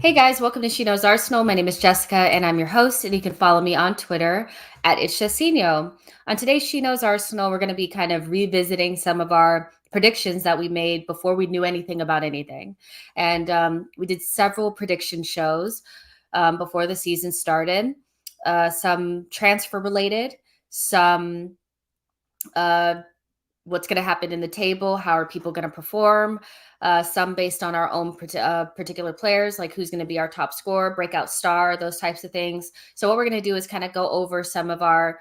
Hey guys, welcome to She Knows Arsenal. My name is Jessica and I'm your host, and you can follow me on Twitter at @SheKnowsArsenal. On today's She Knows Arsenal, we're going to be kind of revisiting some of our predictions that we made before we knew anything about anything. And we did several prediction shows before the season started, some transfer related, some what's going to happen in the table, how are people going to perform, some based on our own particular players, like who's going to be our top scorer, breakout star, those types of things. So what we're going to do is kind of go over some of our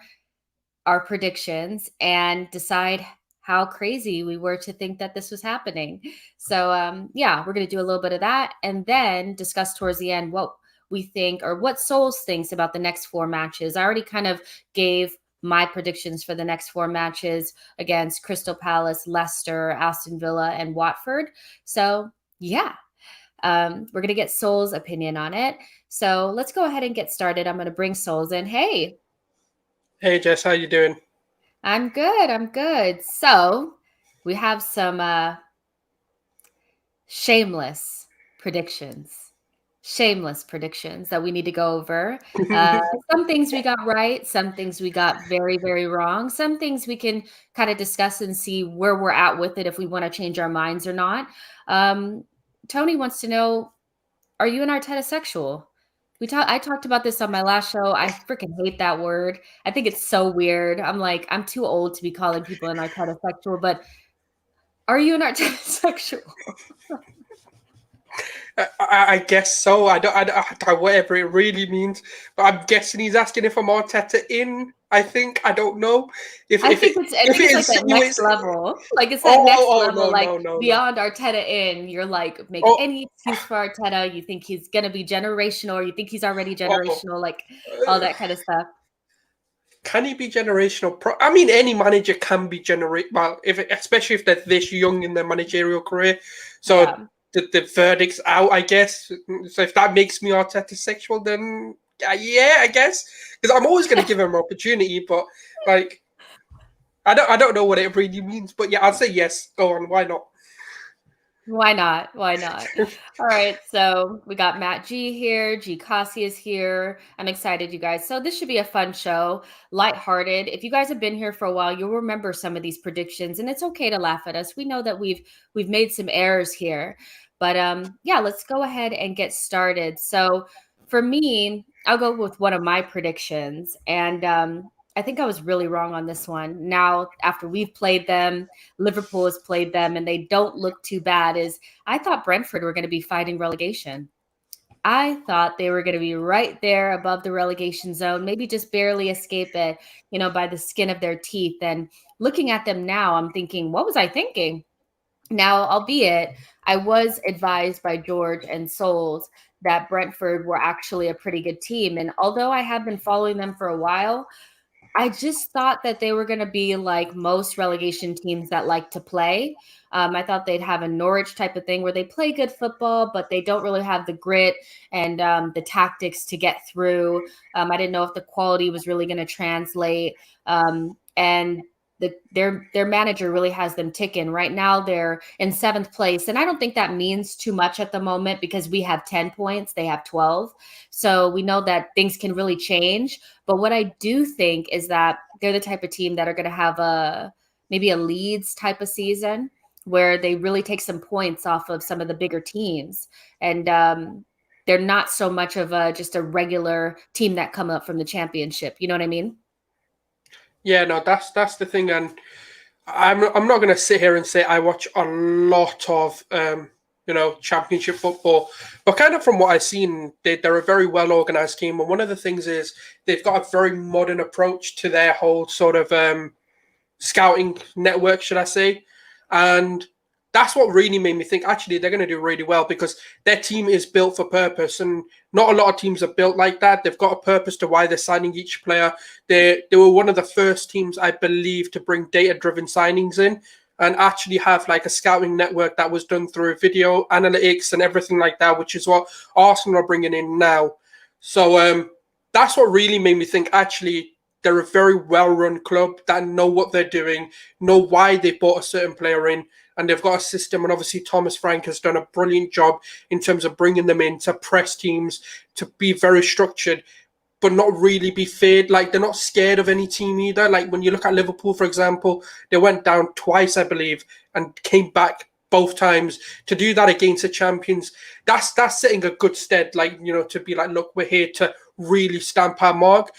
predictions and decide how crazy we were to think that this was happening. So yeah, we're going to do a little bit of that and then discuss towards the end what we think or what Sulz thinks about the next four matches. I already kind of gave my predictions for the next four matches against Crystal Palace, Leicester, Aston Villa, and Watford. So yeah, we're going to get Sulz's opinion on it. So let's go ahead and get started. I'm going to bring Sulz in. Hey. Hey, Jess, how you doing? I'm good. So we have some shameless predictions. Shameless predictions that we need to go over. Some things we got right, some things we got very, very wrong. Some things we can kind of discuss and see where we're at with it if we want to change our minds or not. Tony wants to know, are you an Arteta sexual? I talked about this on my last show. I freaking hate that word. I think it's so weird. I'm too old to be calling people an Arteta sexual, but are you an Arteta sexual? I guess so. I don't whatever it really means, but I'm guessing he's asking if I'm Arteta in. I don't know. I think it's like that next level. Like it's that next level, no. Beyond Arteta in. You're like, make any excuse for Arteta. You think he's gonna be generational, or you think he's already generational, like all that kind of stuff. Can he be generational? I mean, any manager can be well, especially if they're this young in their managerial career. So yeah. The verdict's out, I guess. So if that makes me Arteta sexual, then yeah, I guess. Because I'm always going to give him an opportunity, but like, I don't know what it really means. But yeah, I'll say yes. Go on, why not? Why not? All right, so we got Matt G here. G Cassie is here. I'm excited, you guys. So this should be a fun show, lighthearted. If you guys have been here for a while, you'll remember some of these predictions, and it's okay to laugh at us. We know that we've made some errors here, but yeah, let's go ahead and get started. So for me, I'll go with one of my predictions, and I think I was really wrong on this one. Now, after we've played them, Liverpool has played them, and they don't look too bad, I thought Brentford were going to be fighting relegation. I thought they were going to be right there above the relegation zone, maybe just barely escape it, by the skin of their teeth. And looking at them now, I'm thinking, what was I thinking? Now, albeit I was advised by George and Sulz that Brentford were actually a pretty good team. And although I have been following them for a while, I just thought that they were going to be like most relegation teams that like to play. I thought they'd have a Norwich type of thing where they play good football, but they don't really have the grit and the tactics to get through. I didn't know if the quality was really going to translate. And their manager really has them ticking. Right now, they're in 7th place. And I don't think that means too much at the moment because we have 10 points. They have 12. So we know that things can really change. But what I do think is that they're the type of team that are going to have maybe a Leeds type of season where they really take some points off of some of the bigger teams. And they're not so much of just a regular team that come up from the championship. You know what I mean? Yeah, no, that's the thing, and I'm not going to sit here and say I watch a lot of championship football, but kind of from what I've seen, they're a very well organized team, and one of the things is they've got a very modern approach to their whole sort of scouting network, should I say, and that's what really made me think, actually, they're going to do really well because their team is built for purpose. And not a lot of teams are built like that. They've got a purpose to why they're signing each player. They were one of the first teams, I believe, to bring data-driven signings in and actually have like a scouting network that was done through video analytics and everything like that, which is what Arsenal are bringing in now. So that's what really made me think, actually, they're a very well-run club that know what they're doing, know why they brought a certain player in, and they've got a system. And obviously, Thomas Frank has done a brilliant job in terms of bringing them in to press teams, to be very structured, but not really be feared. Like, they're not scared of any team either. Like, when you look at Liverpool, for example, they went down twice, I believe, and came back both times. To do that against the champions, that's setting a good stead. Like, to be like, look, we're here to really stamp our mark.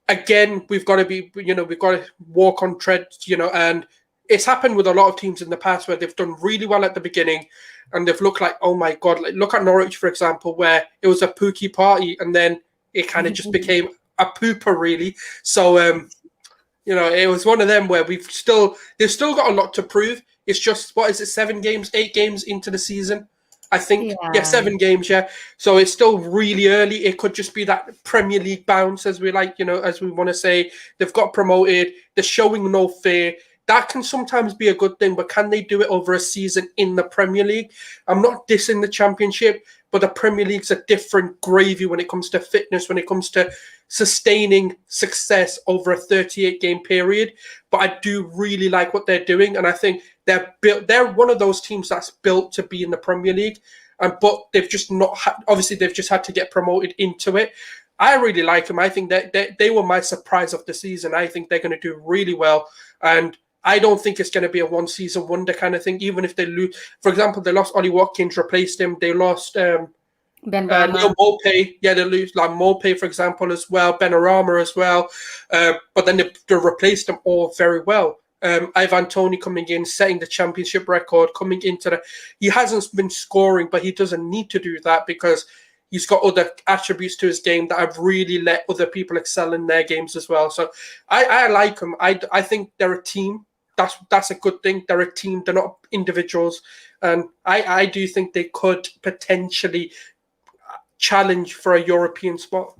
Again, we've got to be, we've got to walk on treads, and it's happened with a lot of teams in the past where they've done really well at the beginning and they've looked like, oh my God, like look at Norwich, for example, where it was a pookie party and then it kind of just became a pooper, really. So, it was one of them where they've still got a lot to prove. It's just, what is it, 8 games into the season? I think, 7 games, yeah. So it's still really early. It could just be that Premier League bounce, as we like, as we want to say. They've got promoted. They're showing no fear. That can sometimes be a good thing, but can they do it over a season in the Premier League? I'm not dissing the Championship, but the Premier League's a different gravy when it comes to fitness, when it comes to sustaining success over a 38-game period. But I do really like what they're doing, and I think they're one of those teams that's built to be in the Premier League, but they've just not obviously they've just had to get promoted into it. I really like them. I think that they were my surprise of the season. I think they're going to do really well, and I don't think it's going to be a one-season wonder kind of thing, even if they lose. For example, they lost Ollie Watkins, replaced him. They lost Ben Rama. Neil Maupay. Yeah, they lose like Maupay, for example, as well. Ben Arama as well. But then they replaced them all very well. Ivan Toney coming in, setting the Championship record, coming into he hasn't been scoring, but he doesn't need to do that because he's got other attributes to his game that have really let other people excel in their games as well. So I like them. I think they're a team. That's a good thing. They're a team. They're not individuals. And I do think they could potentially challenge for a European spot.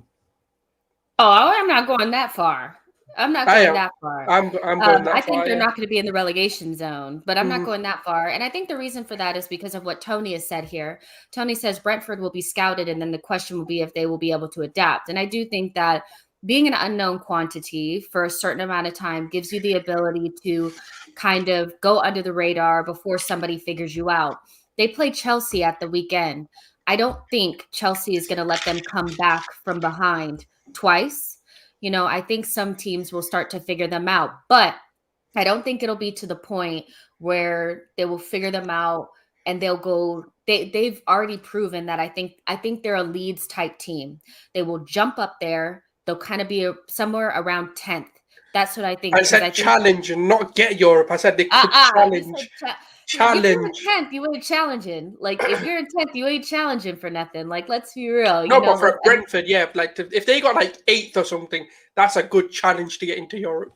Oh, I'm not going that far. I'm not going that far. I'm going that far. I think they're not going to be in the relegation zone, but I'm not going that far. And I think the reason for that is because of what Tony has said here. Tony says Brentford will be scouted, and then the question will be if they will be able to adapt. And I do think that being an unknown quantity for a certain amount of time gives you the ability to kind of go under the radar before somebody figures you out. They play Chelsea at the weekend. I don't think Chelsea is going to let them come back from behind twice. I think some teams will start to figure them out, but I don't think it'll be to the point where they will figure them out and they'll go. They've already proven that. I think they're a Leeds type team. They will jump up there. They'll kind of be somewhere around 10th. That's what I think. I said challenge and not get Europe. I said they could challenge. Challenge. If you're in 10th, you ain't challenging. Like, if you're in 10th, you ain't challenging for nothing. Like, let's be real. No, but for Brentford, yeah. Like, if they got like 8th or something, that's a good challenge to get into Europe.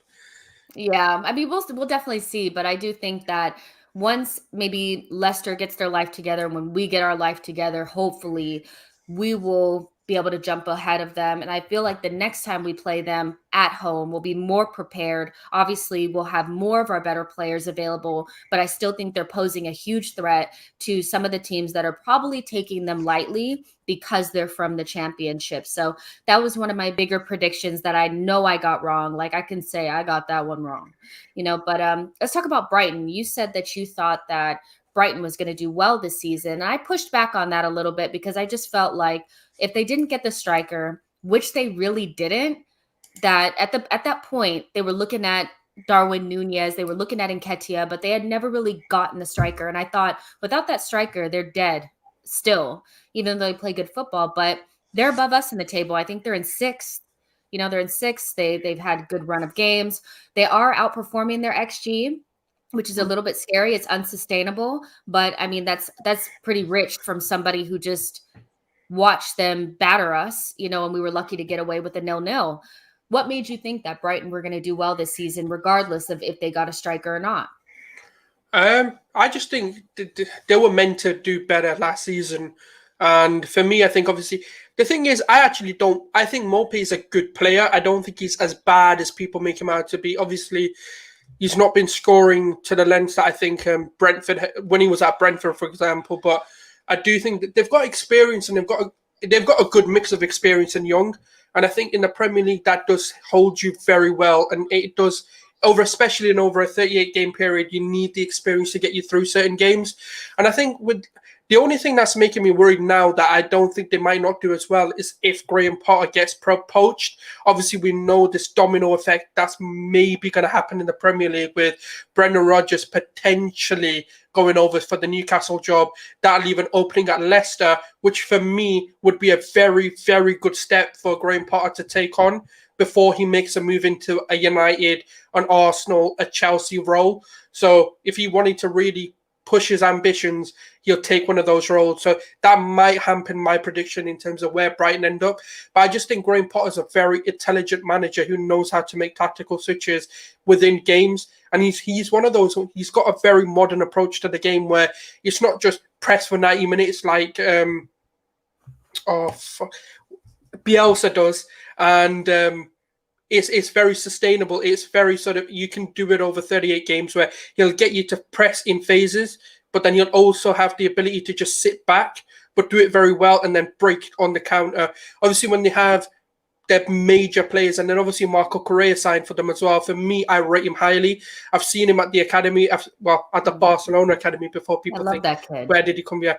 Yeah, I mean, we'll definitely see. But I do think that once maybe Leicester gets their life together, when we get our life together, hopefully we will be able to jump ahead of them. And I feel like the next time we play them at home, we'll be more prepared. Obviously, we'll have more of our better players available, but I still think they're posing a huge threat to some of the teams that are probably taking them lightly because they're from the Championship. So that was one of my bigger predictions that I know I got wrong. Like, I can say I got that one wrong, but let's talk about Brighton. You said that you thought that Brighton was going to do well this season. And I pushed back on that a little bit because I just felt like if they didn't get the striker, which they really didn't, that at that point they were looking at Darwin Nunez, they were looking at Nketiah, but they had never really gotten the striker. And I thought without that striker, they're dead still, even though they play good football. But they're above us in the table. I think they're in 6th. They're in 6th. They've had a good run of games. They are outperforming their XG, which is a little bit scary. It's unsustainable, but I mean, that's pretty rich from somebody who just watched them batter us, and we were lucky to get away with a 0-0. What made you think that Brighton were going to do well this season, regardless of if they got a striker or not? I just think they were meant to do better last season. And for me, I think obviously the thing is, I think Maupay is a good player. I don't think he's as bad as people make him out to be. Obviously, he's not been scoring to the lengths that I think Brentford, when he was at Brentford, for example. But I do think that they've got experience and they've got a good mix of experience and young. And I think in the Premier League, that does hold you very well. And it does especially in over a 38 game period, you need the experience to get you through certain games. And I think with the only thing that's making me worried now that I don't think they might not do as well is if Graham Potter gets poached. Obviously, we know this domino effect that's maybe going to happen in the Premier League with Brendan Rodgers potentially going over for the Newcastle job. That'll leave an opening at Leicester, which for me would be a very, very good step for Graham Potter to take on before he makes a move into a United, an Arsenal, a Chelsea role. So if he wanted to really push his ambitions, he'll take one of those roles. So that might hamper my prediction in terms of where Brighton end up. But I just think Graham Potter's a very intelligent manager who knows how to make tactical switches within games. And he's one of those, he's got a very modern approach to the game where it's not just press for 90 minutes like Bielsa does. And it's very sustainable. It's very sort of, you can do it over 38 games where he'll get you to press in phases, but then he'll also have the ability to just sit back, but do it very well and then break on the counter. Obviously, when they have their major players, and then obviously Marco Correa signed for them as well. For me, I rate him highly. I've seen him at the academy, at the Barcelona academy before. People think, that kid. Where did he come here?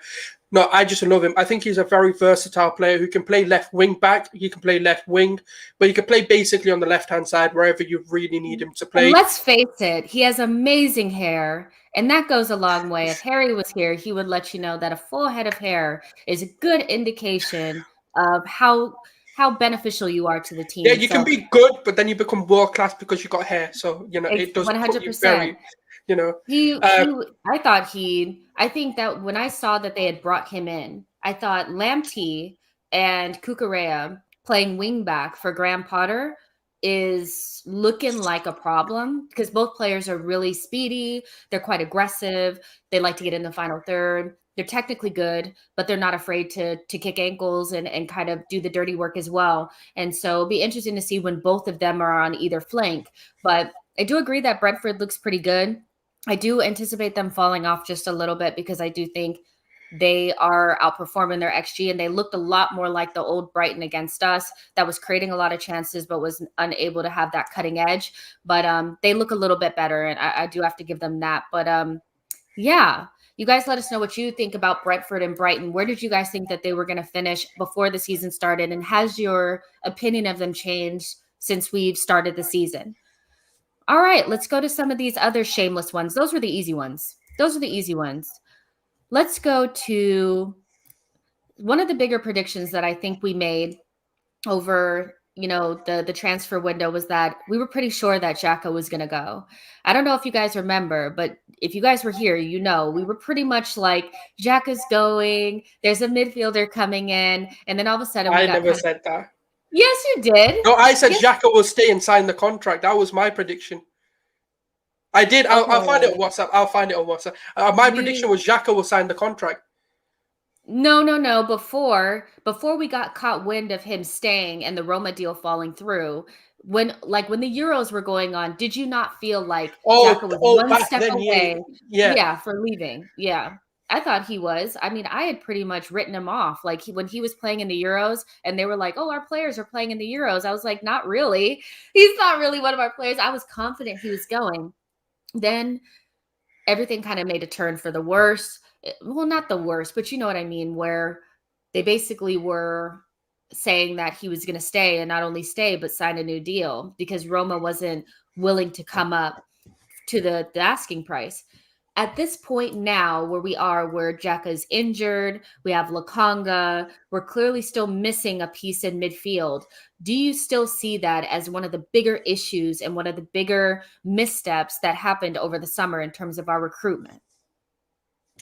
No, I just love him. I think he's a very versatile player who can play left wing back. He can play left wing, but he can play basically on the left-hand side wherever you really need him to play. And let's face it, he has amazing hair, and that goes a long way. If Harry was here, he would let you know that a full head of hair is a good indication of how beneficial you are to the team. Yeah, you can be good, but then you become world class because you got hair. So it does 100%. I think that when I saw that they had brought him in, I thought Lamptey and Cucurella playing wing back for Graham Potter is looking like a problem because both players are really speedy. They're quite aggressive. They like to get in the final third. They're technically good, but they're not afraid to kick ankles and kind of do the dirty work as well. And so it'll be interesting to see when both of them are on either flank. But I do agree that Brentford looks pretty good. I do anticipate them falling off just a little bit because I do think they are outperforming their XG, and they looked a lot more like the old Brighton against us that was creating a lot of chances but was unable to have that cutting edge. But they look a little bit better, and I do have to give them that. But yeah. You guys let us know what you think about Brentford and Brighton. Where did you guys think that they were going to finish before the season started? And has your opinion of them changed since we've started the season? All right, let's go to some of these other shameless ones. Those were the easy ones. Let's go to one of the bigger predictions that I think we made over the transfer window was that we were pretty sure that Xhaka was going to go. I don't know if you guys remember, but if you guys were here, we were pretty much like, Xhaka's going, there's a midfielder coming in, and then all of a sudden I never said that. Yes, you did. No, I said Xhaka will stay and sign the contract. That was my prediction. I did. I'll find it on WhatsApp. My prediction was Xhaka will sign the contract. No. Before we got caught wind of him staying and the Roma deal falling through, when the Euros were going on, did you not feel like Xhaka was one step away? Yeah, for leaving. Yeah. I thought he was. I mean, I had pretty much written him off. Like when he was playing in the Euros and they were like, oh, our players are playing in the Euros. I was like, not really. He's not really one of our players. I was confident he was going. Then everything kind of made a turn for the worse. Well, not the worst, but you know what I mean, where they basically were saying that he was going to stay, and not only stay, but sign a new deal because Roma wasn't willing to come up to the asking price. At this point now where Xhaka's injured, we have Lokonga, we're clearly still missing a piece in midfield. Do you still see that as one of the bigger issues and one of the bigger missteps that happened over the summer in terms of our recruitment?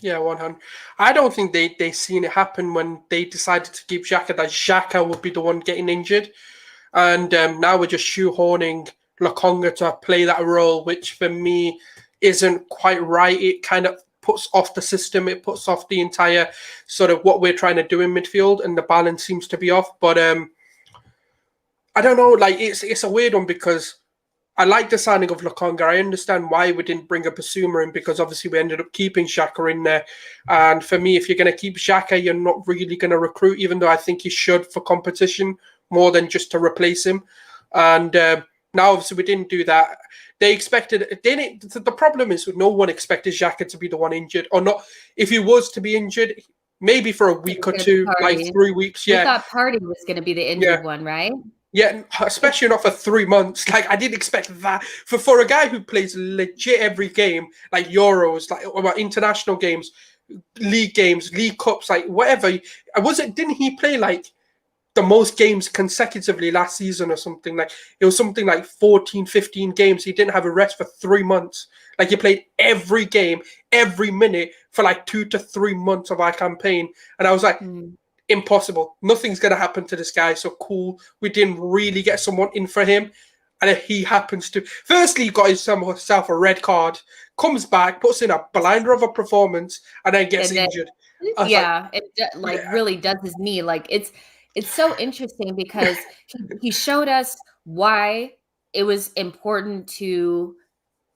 Yeah, 100. I don't think they seen it happen when they decided to keep Xhaka, that Xhaka would be the one getting injured. And now we're just shoehorning Lokonga to play that role, which for me isn't quite right. It kind of puts off the system. It puts off the entire sort of what we're trying to do in midfield, and the balance seems to be off. But I don't know. Like it's a weird one because I like the signing of Lokonga. I understand why we didn't bring a Basuma in because obviously we ended up keeping Xhaka in there. And for me, if you're going to keep Xhaka, you're not really going to recruit, even though I think you should for competition more than just to replace him. And Now, obviously, we didn't do that. They expected. They didn't, the problem is no one expected Xhaka to be the one injured, or not. If he was to be injured, maybe for a It week was or going to be two, like Party. 3 weeks. We Yeah, thought Party was going to be the yeah. injured one, right? Yeah, especially not for 3 months. Like I didn't expect that for a guy who plays legit every game, like Euros, like or international games, league cups, like whatever. I wasn't. Didn't he play like the most games consecutively last season or something? Like it was something like 14, 15 games. He didn't have a rest for 3 months. Like he played every game, every minute for like 2 to 3 months of our campaign, and I was like, impossible. Nothing's going to happen to this guy. So cool. We didn't really get someone in for him. And he happens to. Firstly, he got himself a red card, comes back, puts in a blinder of a performance, and then gets And then, injured. I was like, yeah, it like yeah. really does his knee. Like it's so interesting because he showed us why it was important to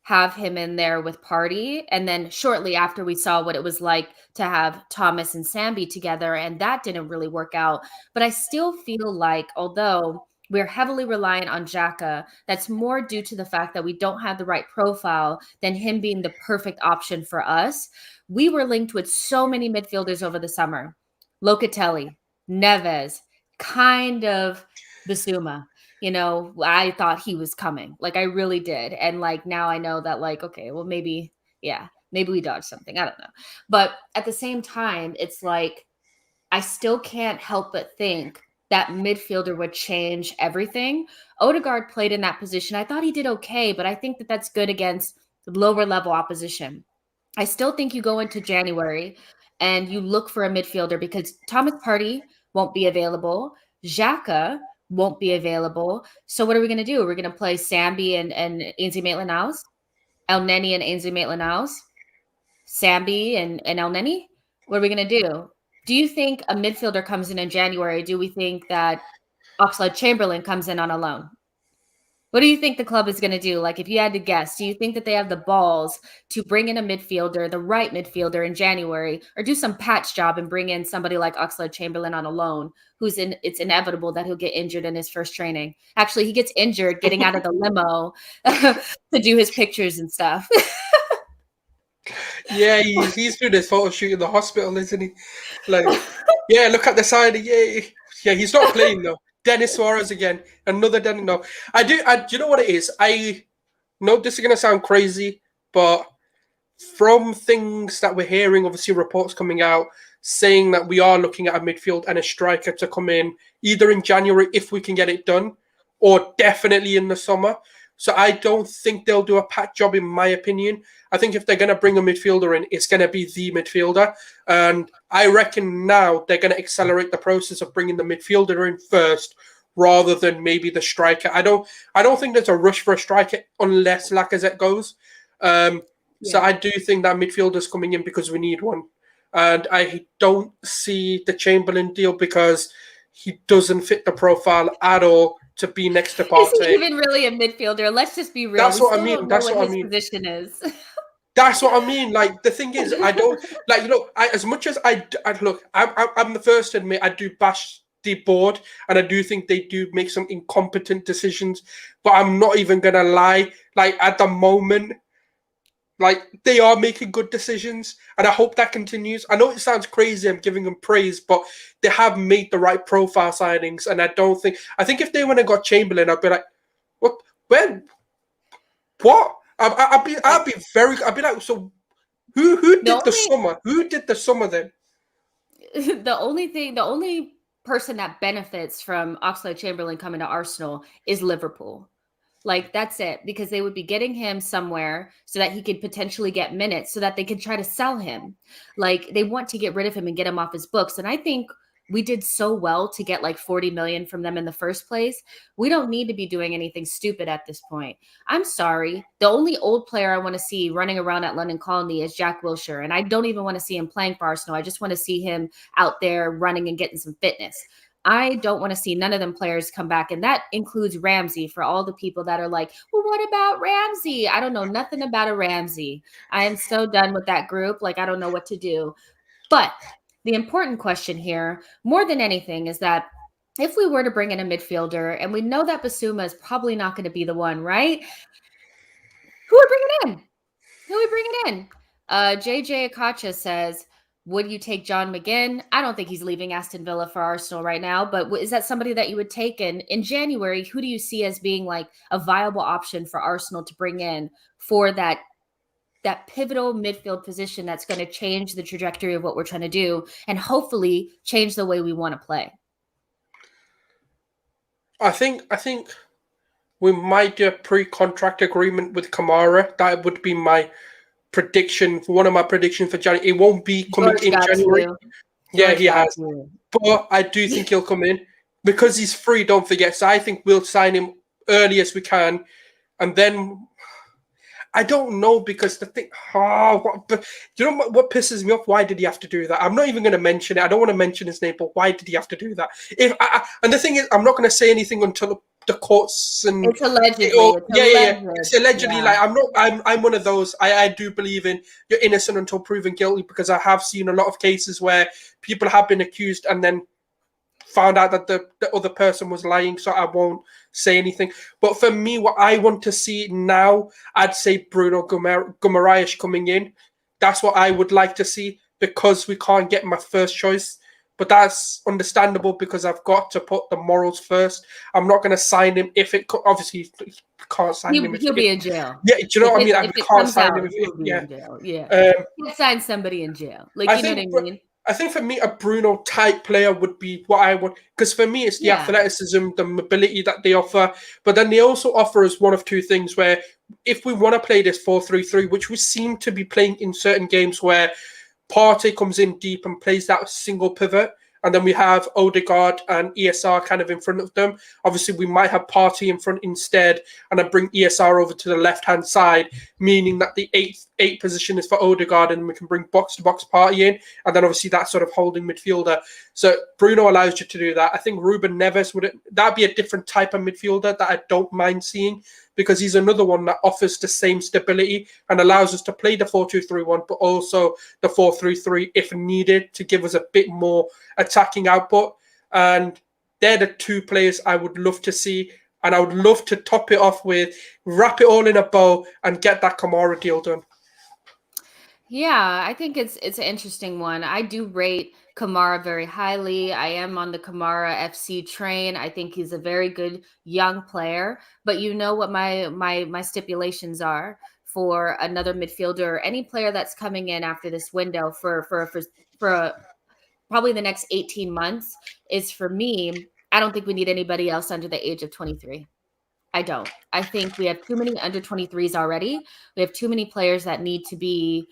have him in there with Party. And then shortly after, we saw what it was like to have Thomas and Sambi together, and that didn't really work out. But I still feel like, although we're heavily reliant on Xhaka, that's more due to the fact that we don't have the right profile than him being the perfect option for us. We were linked with so many midfielders over the summer. Locatelli, Neves, kind of Basuma. I thought he was coming. Like I really did. And like now I know that like, okay, well maybe, yeah, maybe we dodged something. I don't know. But at the same time, it's like I still can't help but think that midfielder would change everything. Odegaard played in that position. I thought he did okay, but I think that that's good against lower level opposition. I still think you go into January and you look for a midfielder because Thomas Partey won't be available. Xhaka won't be available. So what are we going to do? We're going to play Sambi and Ainsley Maitland-Niles, El Neni and Ainsley Maitland-Niles, Sambi and El Neni. What are we going to do? Do you think a midfielder comes in January? Do we think that Oxlade-Chamberlain comes in on a loan? What do you think the club is going to do? Like, if you had to guess, do you think that they have the balls to bring in a midfielder, the right midfielder in January, or do some patch job and bring in somebody like Oxlade-Chamberlain on a loan, it's inevitable that he'll get injured in his first training. Actually, he gets injured getting out of the limo to do his pictures and stuff. Yeah, he's doing his photo shoot in the hospital, isn't he? Like, yeah, look at the side. Yeah, he's not playing though. Dennis Suarez again, another Dennis. No, do you know what it is? I know this is gonna sound crazy, but from things that we're hearing, obviously reports coming out saying that we are looking at a midfield and a striker to come in either in January if we can get it done, or definitely in the summer. So I don't think they'll do a patch job, in my opinion. I think if they're going to bring a midfielder in, it's going to be the midfielder. And I reckon now they're going to accelerate the process of bringing the midfielder in first rather than maybe the striker. I don't think there's a rush for a striker unless Lacazette goes. So I do think that midfielder's coming in because we need one. And I don't see the Chamberlain deal because he doesn't fit the profile at all to be next to Partey. Is he even really a midfielder? Let's just be real. That's what I mean. That's what I mean. Position is. That's what I mean. Like the thing is, I don't like. Look, as much as I look, I'm the first to admit I do bash the board, and I do think they do make some incompetent decisions. But I'm not even gonna lie. Like at the moment, like they are making good decisions, and I hope that continues. I know it sounds crazy, I'm giving them praise, but they have made the right profile signings, and I think if they went and got Chamberlain, I'd be like, what? When? What? I'd be like, so who did the summer? Who did the summer then? The only person that benefits from Oxlade-Chamberlain coming to Arsenal is Liverpool. Like that's it, because they would be getting him somewhere so that he could potentially get minutes so that they could try to sell him. Like they want to get rid of him and get him off his books. And I think we did so well to get like 40 million from them in the first place. We don't need to be doing anything stupid at this point. I'm sorry. The only old player I want to see running around at London Colony is Jack Wilshere. And I don't even want to see him playing for Arsenal. I just want to see him out there running and getting some fitness. I don't want to see none of them players come back. And that includes Ramsey, for all the people that are like, well, what about Ramsey? I don't know nothing about a Ramsey. I am so done with that group. Like, I don't know what to do. But the important question here, more than anything, is that if we were to bring in a midfielder, and we know that Basuma is probably not going to be the one, right? Who are we bringing in? Who are we bringing in? JJ Akacha says, would you take John McGinn? I don't think he's leaving Aston Villa for Arsenal right now, but is that somebody that you would take? And in January, who do you see as being like a viable option for Arsenal to bring in for that pivotal midfield position that's going to change the trajectory of what we're trying to do and hopefully change the way we want to play? I think we might do a pre-contract agreement with Kamara. That would be my prediction. One of my predictions for January. It won't be coming George in January. Yeah, he has. But I do think he'll come in because he's free. Don't forget. So I think we'll sign him early as we can, and then I don't know because the thing. But you know what pisses me off? Why did he have to do that? I'm not even going to mention it. I don't want to mention his name, but why did he have to do that? And the thing is, I'm not going to say anything until the courts and it's allegedly. It's allegedly. Yeah. Like I'm one of those. I do believe in you're innocent until proven guilty because I have seen a lot of cases where people have been accused and then found out that the other person was lying, so I won't say anything. But for me, what I want to see now, I'd say Bruno Guimaraes coming in. That's what I would like to see because we can't get my first choice. But that's understandable because I've got to put the morals first. I'm not going to sign him if it obviously can't sign him. He'll be in jail. Yeah, do you know what I mean? I can't sign him. In jail. Yeah, can't sign somebody in jail. Like you know what I mean? I think for me, a Bruno type player would be what I would, because for me, it's the athleticism, the mobility that they offer. But then they also offer us one of two things where if we want to play this 4-3-3, which we seem to be playing in certain games where Partey comes in deep and plays that single pivot, and then we have Odegaard and ESR kind of in front of them. Obviously, we might have Partey in front instead, and then bring ESR over to the left-hand side, meaning that the eighth position is for Odegaard, and we can bring box-to-box Partey in, and then obviously that sort of holding midfielder. So Bruno allows you to do that. I think Ruben Neves that'd be a different type of midfielder that I don't mind seeing, because he's another one that offers the same stability and allows us to play the 4-2-3-1, but also the 4-3-3 if needed to give us a bit more attacking output. And they're the two players I would love to see. And I would love to top it off with, wrap it all in a bow and get that Kamara deal done. Yeah, I think it's an interesting one. I do rate Kamara very highly. I am on the Kamara FC train. I think he's a very good young player, but you know what my stipulations are for another midfielder, any player that's coming in after this window for probably the next 18 months is, for me, I don't think we need anybody else under the age of 23. I don't. I think we have too many under 23s already. We have too many players that need to be,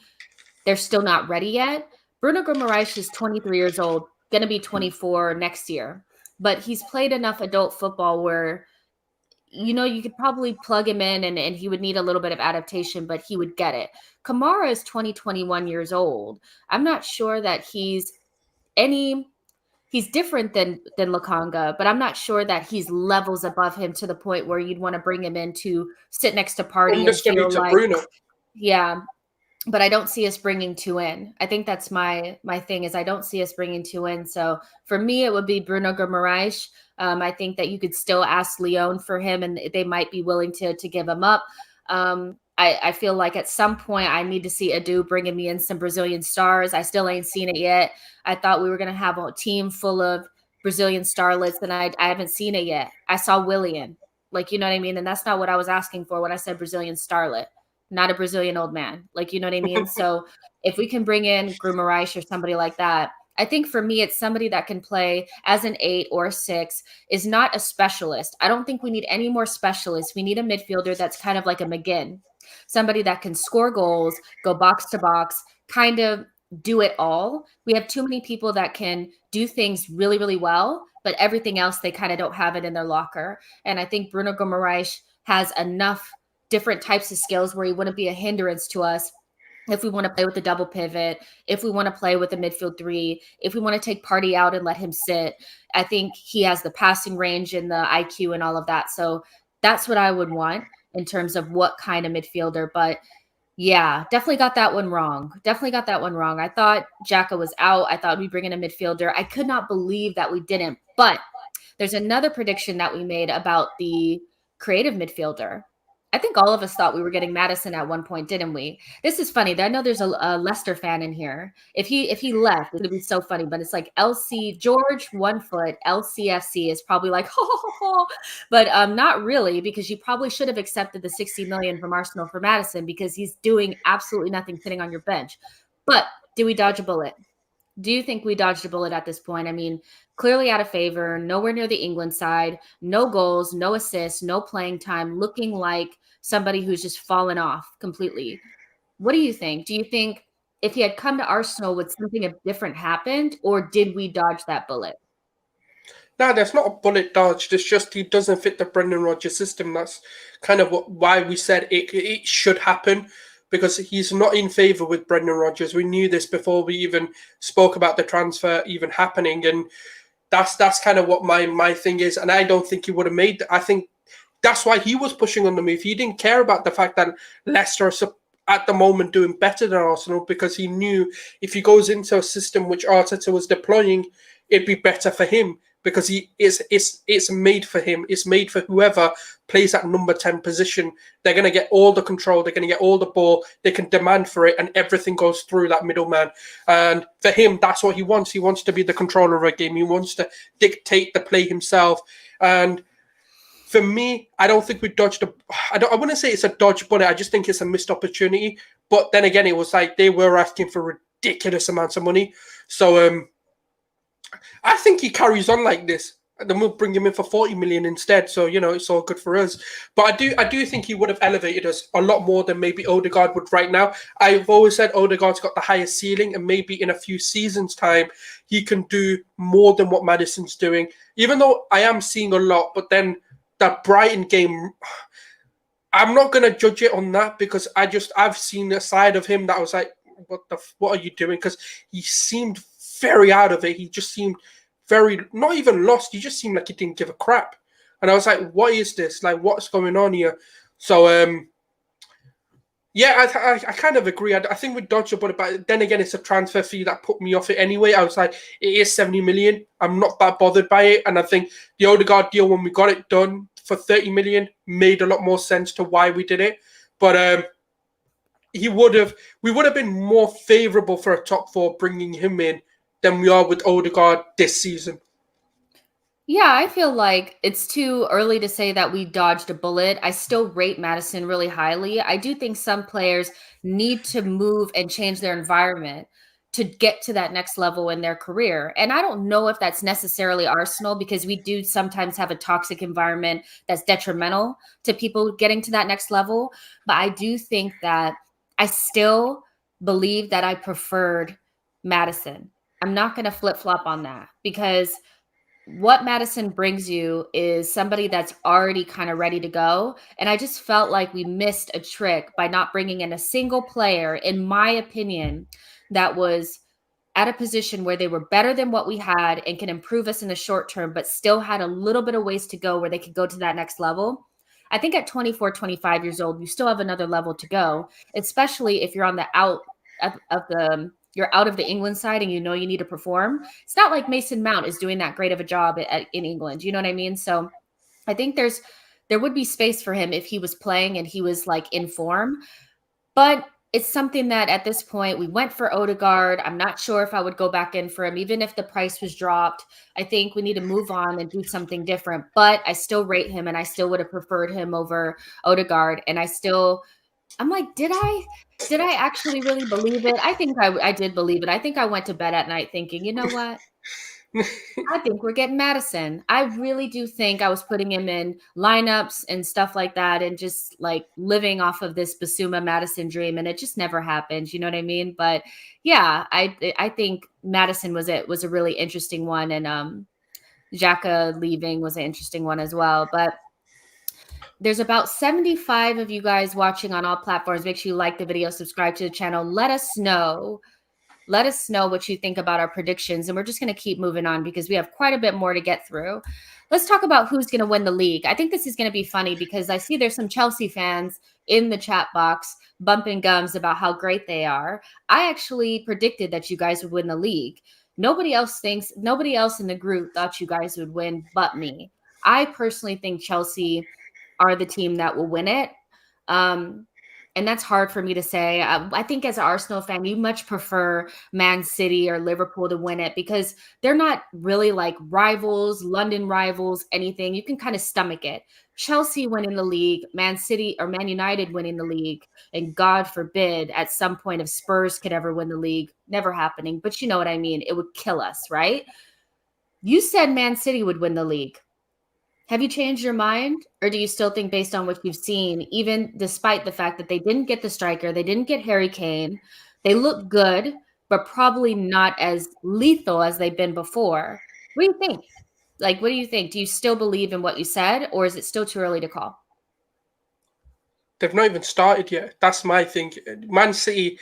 they're still not ready yet. Bruno Guimaraes is 23 years old, going to be 24 next year. But he's played enough adult football where, you know, you could probably plug him in and he would need a little bit of adaptation, but he would get it. Kamara is 21 years old. I'm not sure that he's different than Lokanga, but I'm not sure that he's levels above him to the point where you'd want to bring him in to sit next to Partey and feel like, Bruno. Yeah. But I don't see us bringing two in. I think that's my thing, is I don't see us bringing two in. So for me, it would be Bruno Guimaraes. I think that you could still ask Lyon for him, and they might be willing to give him up. I feel like at some point I need to see Adu bringing me in some Brazilian stars. I still ain't seen it yet. I thought we were going to have a team full of Brazilian starlets, and I haven't seen it yet. I saw Willian. Like, you know what I mean? And that's not what I was asking for when I said Brazilian starlet. Not a Brazilian old man. Like, you know what I mean? So if we can bring in Guimaraes or somebody like that, I think for me, it's somebody that can play as an 8 or a 6, is not a specialist. I don't think we need any more specialists. We need a midfielder that's kind of like a McGinn, somebody that can score goals, go box to box, kind of do it all. We have too many people that can do things really, really well, but everything else, they kind of don't have it in their locker. And I think Bruno Guimaraes has enough different types of skills where he wouldn't be a hindrance to us if we want to play with the double pivot, if we want to play with the midfield 3, if we want to take Partey out and let him sit. I think he has the passing range and the IQ and all of that. So that's what I would want in terms of what kind of midfielder. But yeah, definitely got that one wrong. I thought Xhaka was out. I thought we'd bring in a midfielder. I could not believe that we didn't. But there's another prediction that we made about the creative midfielder. I think all of us thought we were getting Maddison at one point, didn't we? This is funny. I know there's a Leicester fan in here. If he left, it's gonna be so funny. But it's like LC George One Foot LCFC is probably like, but not really, because you probably should have accepted the 60 million from Arsenal for Maddison because he's doing absolutely nothing sitting on your bench. But do we dodge a bullet? Do you think we dodged a bullet at this point? I mean, clearly out of favor, nowhere near the England side, no goals, no assists, no playing time, looking like somebody who's just fallen off completely. What do you think? Do you think if he had come to Arsenal, would something different happened, or did we dodge that bullet? No, there's not a bullet dodged. It's just he doesn't fit the Brendan Rodgers system. That's kind of why we said it should happen, because he's not in favour with Brendan Rodgers. We knew this before we even spoke about the transfer even happening, and that's kind of what my thing is. And I don't think he would have made. I think that's why he was pushing on the move. He didn't care about the fact that Leicester are at the moment doing better than Arsenal, because he knew if he goes into a system which Arteta was deploying, it'd be better for him, because it's made for him. It's made for whoever plays that number 10 position. They're going to get all the control. They're going to get all the ball. They can demand for it, and everything goes through that middleman. And for him, that's what he wants. He wants to be the controller of a game. He wants to dictate the play himself. And for me, I don't think we dodged I wouldn't say it's a dodge bullet. I just think it's a missed opportunity. But then again, it was like they were asking for ridiculous amounts of money. So I think he carries on like this, and then we'll bring him in for 40 million instead. So, it's all good for us. But I do think he would have elevated us a lot more than maybe Odegaard would right now. I've always said Odegaard's got the highest ceiling, and maybe in a few seasons' time, he can do more than what Maddison's doing. Even though I am seeing a lot, but then that Brighton game, I'm not going to judge it on that, because I've seen a side of him that I was like, what are you doing? Because he seemed very out of it. He just seemed very, not even lost. He just seemed like he didn't give a crap. And I was like, what is this? Like, what's going on here? So, yeah, I kind of agree. I think we dodged a bullet, but then again, it's a transfer fee that put me off it anyway. I was like, it is 70 million. I'm not that bothered by it. And I think the Odegaard deal, when we got it done for 30 million, made a lot more sense to why we did it. But we would have been more favourable for a top four bringing him in than we are with Odegaard this season. Yeah, I feel like it's too early to say that we dodged a bullet. I still rate Maddison really highly. I do think some players need to move and change their environment to get to that next level in their career. And I don't know if that's necessarily Arsenal, because we do sometimes have a toxic environment that's detrimental to people getting to that next level. But I do think that I still believe that I preferred Maddison. I'm not going to flip-flop on that, because what Maddison brings you is somebody that's already kind of ready to go. And I just felt like we missed a trick by not bringing in a single player, in my opinion, that was at a position where they were better than what we had and can improve us in the short term, but still had a little bit of ways to go where they could go to that next level. I think at 24, 25 years old, you still have another level to go, especially if you're on the you're out of the England side and you need to perform. It's not like Mason Mount is doing that great of a job in England. You know what I mean? So I think there would be space for him if he was playing and he was like in form. But it's something that at this point, we went for Odegaard. I'm not sure if I would go back in for him, even if the price was dropped. I think we need to move on and do something different. But I still rate him, and I still would have preferred him over Odegaard. And I'm like, did I actually really believe it? I think I did believe it. I think I went to bed at night thinking, you know what? I think we're getting Maddison. I really do think I was putting him in lineups and stuff like that, and just like living off of this Basuma Maddison dream, and it just never happened. You know what I mean? But yeah, I think Maddison was a really interesting one, and Xhaka leaving was an interesting one as well. But there's about 75 of you guys watching on all platforms. Make sure you like the video, subscribe to the channel. Let us know what you think about our predictions. And we're just going to keep moving on because we have quite a bit more to get through. Let's talk about who's going to win the league. I think this is going to be funny because I see there's some Chelsea fans in the chat box bumping gums about how great they are. I actually predicted that you guys would win the league. Nobody else in the group thought you guys would win but me. I personally think Chelsea are the team that will win it. And that's hard for me to say. I think as an Arsenal fan, you much prefer Man City or Liverpool to win it because they're not really like rivals, London rivals, anything. You can kind of stomach it. Chelsea winning the league, Man City or Man United winning the league, and God forbid at some point if Spurs could ever win the league, never happening. But you know what I mean? It would kill us, right? You said Man City would win the league. Have you changed your mind? Or do you still think based on what you've seen, even despite the fact that they didn't get the striker, they didn't get Harry Kane, they look good, but probably not as lethal as they've been before? What do you think? Like, what do you think? Do you still believe in what you said, or is it still too early to call? They've not even started yet. That's my thing. Man City,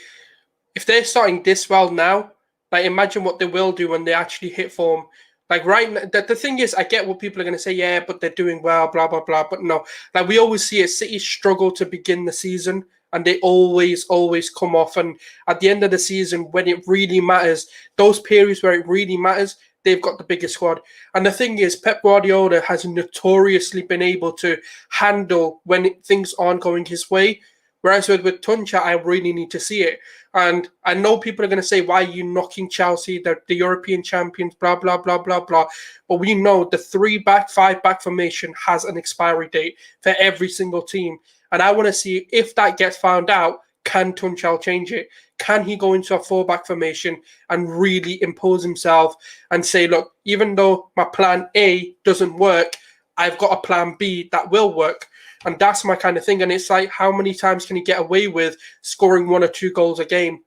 if they're starting this well now, like imagine what they will do when they actually hit form. Like right now, the thing is, I get what people are going to say, yeah, but they're doing well, blah blah blah. But no, like we always see it, City struggle to begin the season, and they always come off. And at the end of the season, when it really matters, those periods where it really matters, they've got the biggest squad. And the thing is, Pep Guardiola has notoriously been able to handle when things aren't going his way. Whereas with Tuncha, I really need to see it. And I know people are going to say, why are you knocking Chelsea? They're the European champions, blah, blah, blah, blah, blah. But we know the 3-back, 5-back formation has an expiry date for every single team. And I want to see if that gets found out, can Tunchal change it? Can he go into a 4-back formation and really impose himself and say, look, even though my plan A doesn't work, I've got a plan B that will work. And that's my kind of thing. And it's like, how many times can he get away with scoring 1 or 2 goals a game?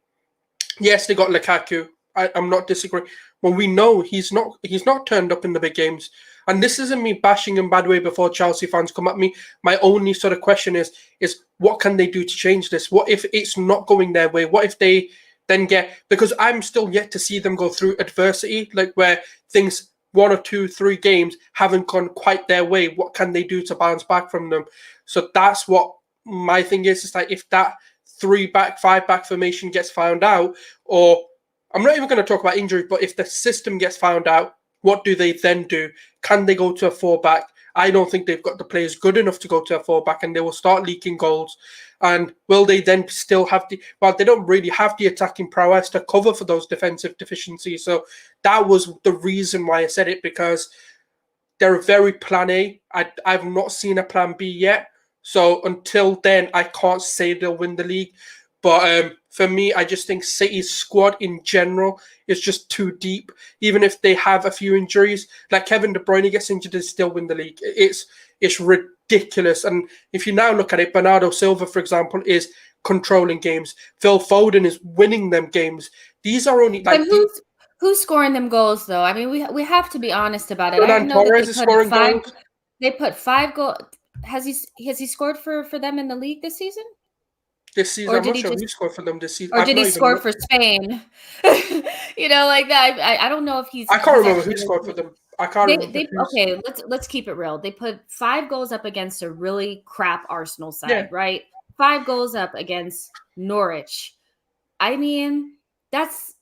Yes, they got Lukaku. I'm not disagreeing. Well, we know he's not turned up in the big games. And this isn't me bashing in bad way before Chelsea fans come at me. My only sort of question is what can they do to change this? What if it's not going their way? What if they then get, because I'm still yet to see them go through adversity, like where things 1 or 2, 3 games haven't gone quite their way. What can they do to bounce back from them? So that's what my thing is. It's like if that 3-back, 5-back formation gets found out, or I'm not even going to talk about injuries, but if the system gets found out, what do they then do? Can they go to a 4-back? I don't think they've got the players good enough to go to a 4-back, and they will start leaking goals. And will they then still have they don't really have the attacking prowess to cover for those defensive deficiencies. So that was the reason why I said it, because they're very plan A. I've not seen a plan B yet. So until then, I can't say they'll win the league. But for me, I just think City's squad in general is just too deep. Even if they have a few injuries, like Kevin De Bruyne gets injured and still win the league. It's ridiculous. And if you now look at it, Bernardo Silva, for example, is controlling games. Phil Foden is winning them games. These are only like. But who's scoring them goals though? I mean, we have to be honest about it. I Fernand know that Torres is scoring goals. They put 5 goals. Has he scored for them in the league this season? This season, Or I'm did not he sure just who scored for them this season. or I've did he not even score looked. for Spain? You know, like that. I don't know if I can't he's remember who actually scored for them. I can't remember who's. okay, let's keep it real. They put 5 goals up against a really crap Arsenal Yeah, side, right? 5 goals up against Norwich. I mean, that's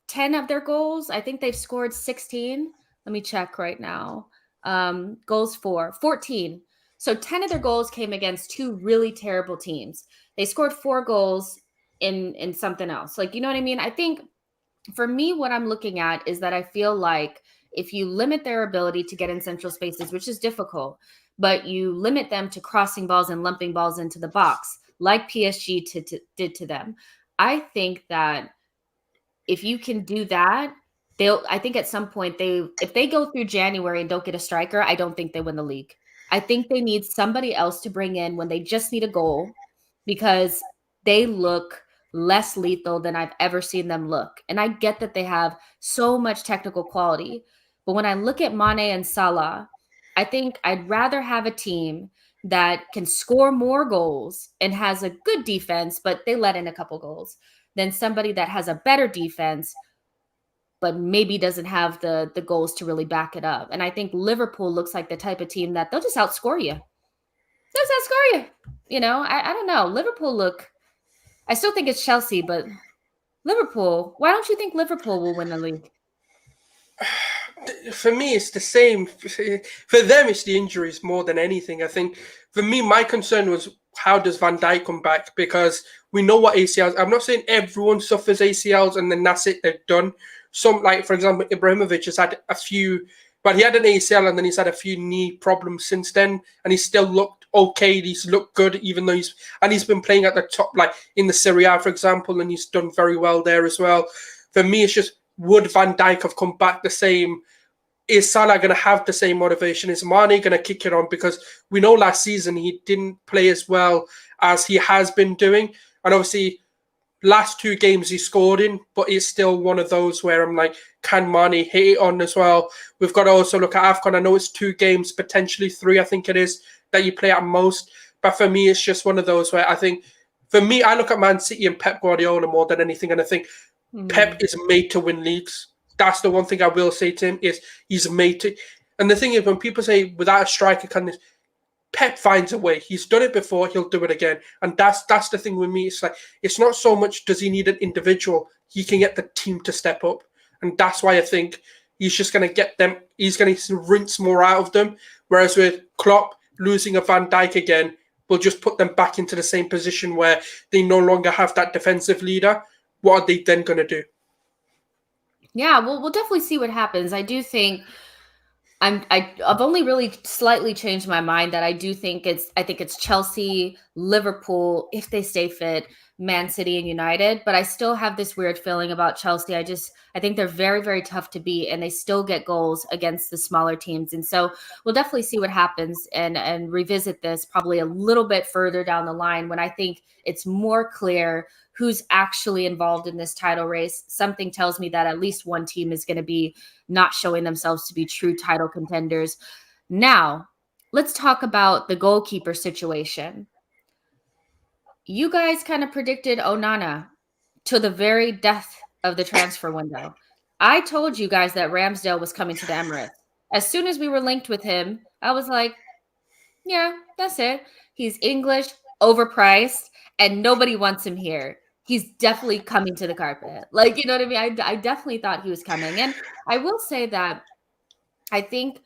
10 of their goals. I think they've scored 16. Let me check right now. Goals for 14. So 10 of their goals came against 2 really terrible teams. They scored 4 goals in something else. Like, you know what I mean? I think for me, what I'm looking at is that I feel like if you limit their ability to get in central spaces, which is difficult, but you limit them to crossing balls and lumping balls into the box, like PSG did to them, I think that if you can do that, I think at some point if they go through January and don't get a striker, I don't think they win the league. I think they need somebody else to bring in when they just need a goal, because they look less lethal than I've ever seen them look. And I get that they have so much technical quality, but when I look at Mane and Salah, I think I'd rather have a team that can score more goals and has a good defense, but they let in a couple goals, than somebody that has a better defense but maybe doesn't have the goals to really back it up. And I think Liverpool looks like the type of team that they'll just outscore you. They'll just outscore you. You know, I don't know. I still think it's Chelsea, but Liverpool, why don't you think Liverpool will win the league? for me, it's the same. For them, it's the injuries more than anything. I think for me, my concern was how does Van Dijk come back? Because we know what ACLs. I'm not saying everyone suffers ACLs and then that's it, they're done. Some, like for example, Ibrahimovic has had a few, but he had an ACL and then he's had a few knee problems since then, and he's still looked okay. He's looked good, even though he's been playing at the top, like in the Serie A, for example, and he's done very well there as well. For me, it's just would Van Dijk have come back the same? Is Salah going to have the same motivation? Is Mane going to kick it on? Because we know last season he didn't play as well as he has been doing. And obviously, last two games he scored in, but it's still one of those where I'm like, can Mane hit it on as well? We've got to also look at AFCON. I know it's 2 games, potentially 3, I think it is, that you play at most. But for me, it's just one of those where I think, for me, I look at Man City and Pep Guardiola more than anything. And I think Pep is made to win leagues. That's the one thing I will say to him, is he's made to. And the thing is, when people say without a striker can this, Pep finds a way. He's done it before, he'll do it again. And that's the thing with me. It's like, it's not so much does he need an individual, he can get the team to step up. And that's why I think he's just going to get them, he's going to rinse more out of them. Whereas with Klopp losing a Van Dijk again, will just put them back into the same position where they no longer have that defensive leader. What are they then going to do? Yeah, we'll definitely see what happens. I do think I've only really slightly changed my mind that I think it's Chelsea, Liverpool, if they stay fit, Man City and United, but I still have this weird feeling about Chelsea. I think they're very, very tough to beat, and they still get goals against the smaller teams. And so we'll definitely see what happens and revisit this probably a little bit further down the line when I think it's more clear who's actually involved in this title race. Something tells me that at least one team is going to be not showing themselves to be true title contenders. Now, let's talk about the goalkeeper situation. You guys kind of predicted Onana to the very death of the transfer window. I told you guys that Ramsdale was coming to the Emirates. As soon as we were linked with him, I was like, yeah, that's it. He's English, overpriced, and nobody wants him here. He's definitely coming to the carpet. Like, you know what I mean? I definitely thought he was coming. And I will say that I think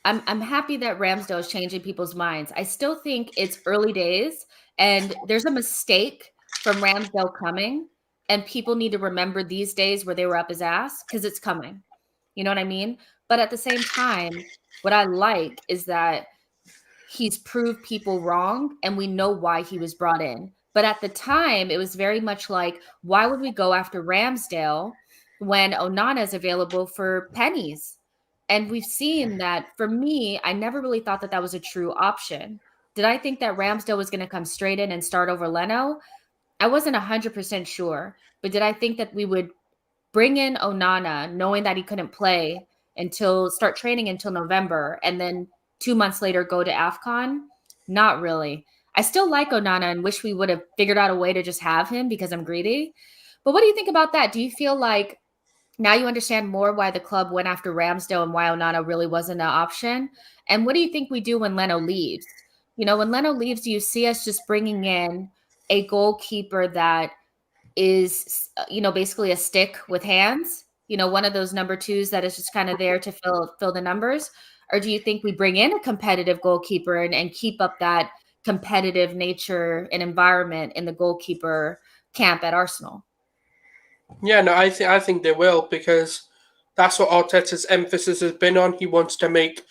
I'm happy that Ramsdale is changing people's minds. I still think it's early days and there's a mistake from Ramsdale coming, and people need to remember these days where they were up his ass because it's coming. You know what I mean? But at the same time, what I like is that he's proved people wrong and we know why he was brought in. But at the time, it was very much like, why would we go after Ramsdale when Onana is available for pennies? And we've seen that. For me, I never really thought that was a true option. Did I think that Ramsdale was going to come straight in and start over Leno? I wasn't 100% sure. But did I think that we would bring in Onana knowing that he couldn't play start training until November, and then 2 months later go to AFCON? Not really. I still like Onana and wish we would have figured out a way to just have him because I'm greedy. But what do you think about that? Do you feel like now you understand more why the club went after Ramsdale and why Onana really wasn't an option? And what do you think we do when Leno leaves? You know, when Leno leaves, do you see us just bringing in a goalkeeper that is, basically a stick with hands? One of those number 2s that is just kind of there to fill the numbers? Or do you think we bring in a competitive goalkeeper and keep up that competitive nature and environment in the goalkeeper camp at Arsenal? Yeah, no, I think they will, because that's what Arteta's emphasis has been on. He wants to make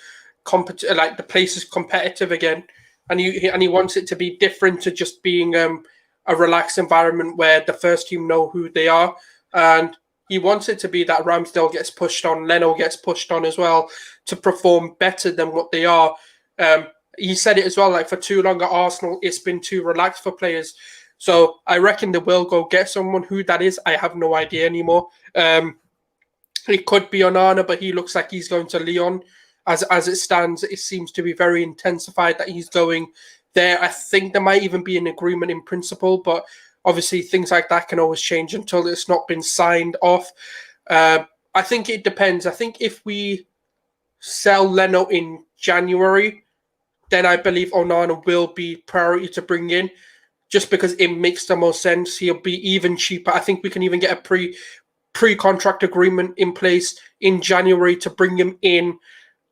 like the places competitive again, and he wants it to be different to just being a relaxed environment where the first team know who they are, and he wants it to be that Ramsdale gets pushed on, Leno gets pushed on as well to perform better than what they are. He said it as well, like for too long at Arsenal, it's been too relaxed for players. So I reckon they will go get someone. Who that is, I have no idea anymore. It could be Onana, but he looks like he's going to Lyon. As it stands, it seems to be very intensified that he's going there. I think there might even be an agreement in principle, but obviously things like that can always change until it's not been signed off. I think it depends. I think if we sell Leno in January, then I believe Onana will be priority to bring in, just because it makes the most sense. He'll be even cheaper. I think we can even get pre-contract agreement in place in January to bring him in,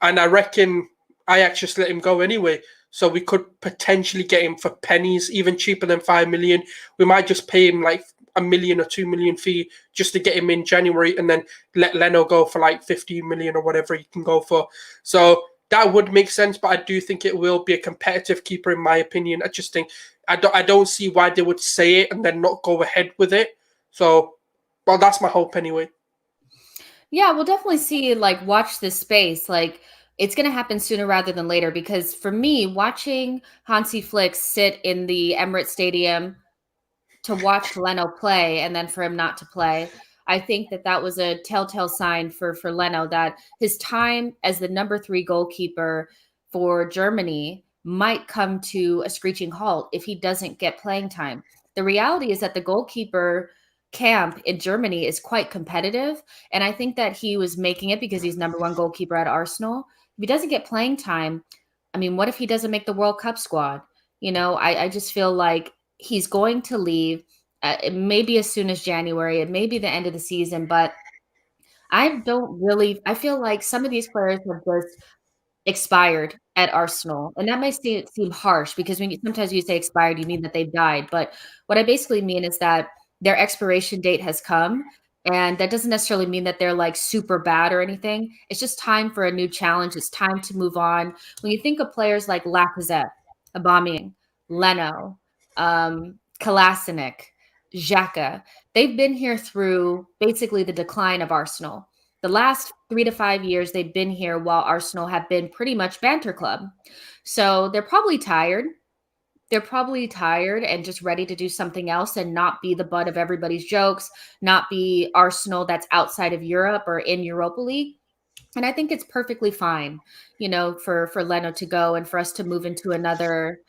and I reckon Ajax just let him go anyway. So we could potentially get him for pennies, even cheaper than 5 million. We might just pay him like a million or 2 million fee just to get him in January, and then let Leno go for like 15 million or whatever he can go for. So that would make sense, but I do think it will be a competitive keeper in my opinion. I just think I don't see why they would say it and then not go ahead with it. So, well, that's my hope anyway. Yeah, we'll definitely see, like, watch this space. Like, it's going to happen sooner rather than later because for me, watching Hansi Flick sit in the Emirates Stadium to watch Leno play and then for him not to play, I think that that was a telltale sign for Leno that his time as the number 3 goalkeeper for Germany might come to a screeching halt if he doesn't get playing time. The reality is that the goalkeeper camp in Germany is quite competitive, and I think that he was making it because he's number 1 goalkeeper at Arsenal. If he doesn't get playing time, I mean, what if he doesn't make the World Cup squad? I just feel like he's going to leave. It may be as soon as January. It may be the end of the season, but I feel like some of these players have just expired at Arsenal. And that may seem harsh because sometimes you say expired, you mean that they've died. But what I basically mean is that their expiration date has come. And that doesn't necessarily mean that they're like super bad or anything. It's just time for a new challenge. It's time to move on. When you think of players like Lacazette, Aubameyang, Leno, Kolasinac, Xhaka, they've been here through basically the decline of Arsenal. The last 3 to 5 years, they've been here while Arsenal have been pretty much banter club. So they're probably tired. They're probably tired and just ready to do something else and not be the butt of everybody's jokes, not be Arsenal that's outside of Europe or in Europa League. And I think it's perfectly fine, for Leno to go and for us to move into another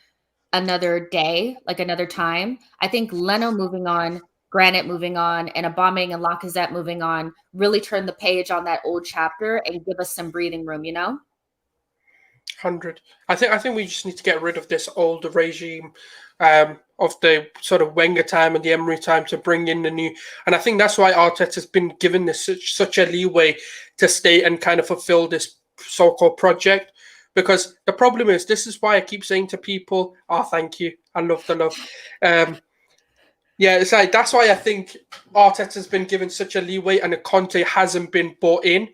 day, like another time. I think Leno moving on, Granit moving on, and Aubameyang and Lacazette moving on really turn the page on that old chapter and give us some breathing room, 100. I think we just need to get rid of this old regime of the sort of Wenger time and the Emery time to bring in the new. And I think that's why Arteta's been given this such a leeway to stay and kind of fulfill this so-called project. Because the problem is, this is why I keep saying to people, "Oh, thank you, I love the love." Yeah, it's like that's why I think Arteta's been given such a leeway, and Conte hasn't been bought in.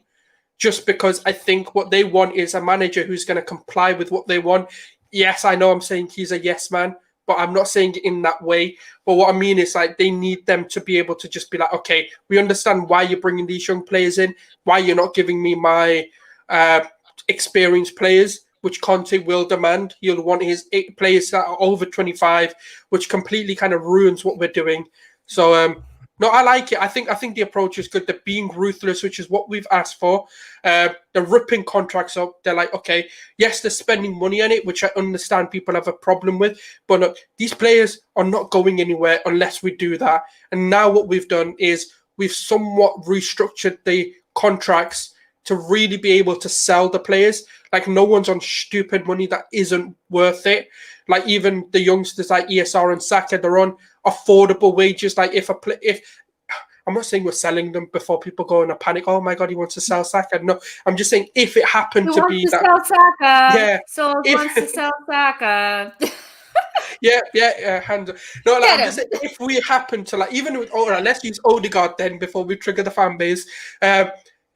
Just because I think what they want is a manager who's going to comply with what they want. Yes, I know I'm saying he's a yes man, but I'm not saying it in that way. But what I mean is like they need them to be able to just be like, okay, we understand why you're bringing these young players in, why you're not giving me my experienced players, which Conte will demand. He'll want his 8 players that are over 25, which completely kind of ruins what we're doing. So, no, I like it. I think the approach is good. They're being ruthless, which is what we've asked for. They're ripping contracts up. They're like, okay, yes, they're spending money on it, which I understand people have a problem with. But look, these players are not going anywhere unless we do that. And now what we've done is we've somewhat restructured the contracts to really be able to sell the players. Like no one's on stupid money that isn't worth it. Like even the youngsters like ESR and Saka, they're on affordable wages. Like if I'm not saying we're selling them before people go in a panic. Oh my God, he wants to sell Saka. No, I'm just saying if it happened to be that. Sell Saka. Yeah. So wants to sell Saka. Yeah. No, like, I'm just saying, if we happen to like even with let's use Odegaard then before we trigger the fan base.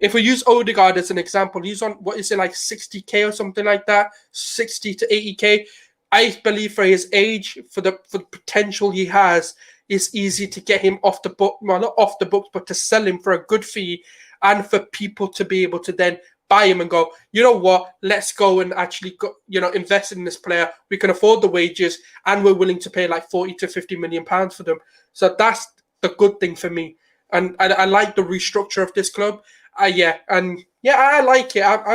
If we use Odegaard as an example, he's on, what is it, like 60K or something like that, 60 to 80K. I believe for his age, for the potential he has, it's easy to get him off the book, well, not off the books, but to sell him for a good fee and for people to be able to then buy him and go, you know what, let's go and actually go, invest in this player. We can afford the wages and we're willing to pay like 40 to 50 million pounds for them. So that's the good thing for me. And I like the restructure of this club. I like it. I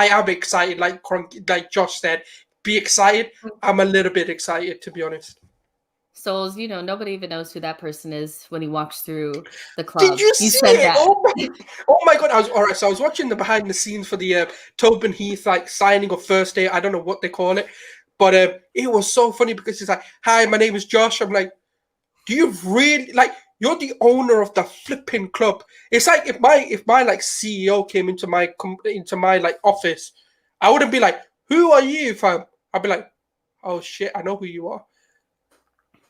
am excited. Like Josh said, be excited. I'm a little bit excited, to be honest. Sulz, nobody even knows who that person is when he walks through the club. Did you see said it? That. Oh my God! So I was watching the behind the scenes for the Tobin Heath signing of first day. I don't know what they call it, but it was so funny because he's like, "Hi, my name is Josh." I'm like, "Do you really like?" You're the owner of the flipping club. It's like if my like CEO came into my like office, I wouldn't be like, "Who are you, fam?" I'd be like, "Oh shit, I know who you are."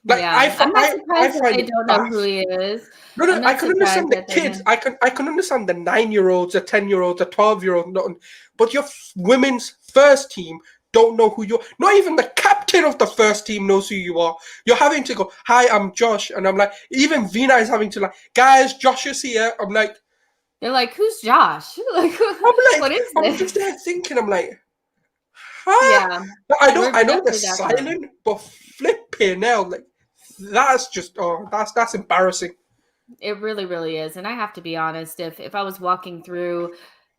Like Yeah, I'm not I surprised that find they it don't know who daft. he is. No, I'm no, I not can surprised understand the that they kids. don't. I can understand the 9-year-olds, the 10-year-olds, the 12-year-old, nothing. But your women's first team don't know who you're. Not even the captain of the first team knows who you are. You're having to go, "Hi, I'm Josh," and I'm like, even Vina is having to like, "Guys, Josh is here." I'm like, They're like, "Who's Josh? Like, what is I'm just this?" there thinking, I'm like, huh? Yeah, we're I know they're definitely that close. silent, but flipping hell, like that's just that's embarrassing. It really, really is. And I have to be honest, if I was walking through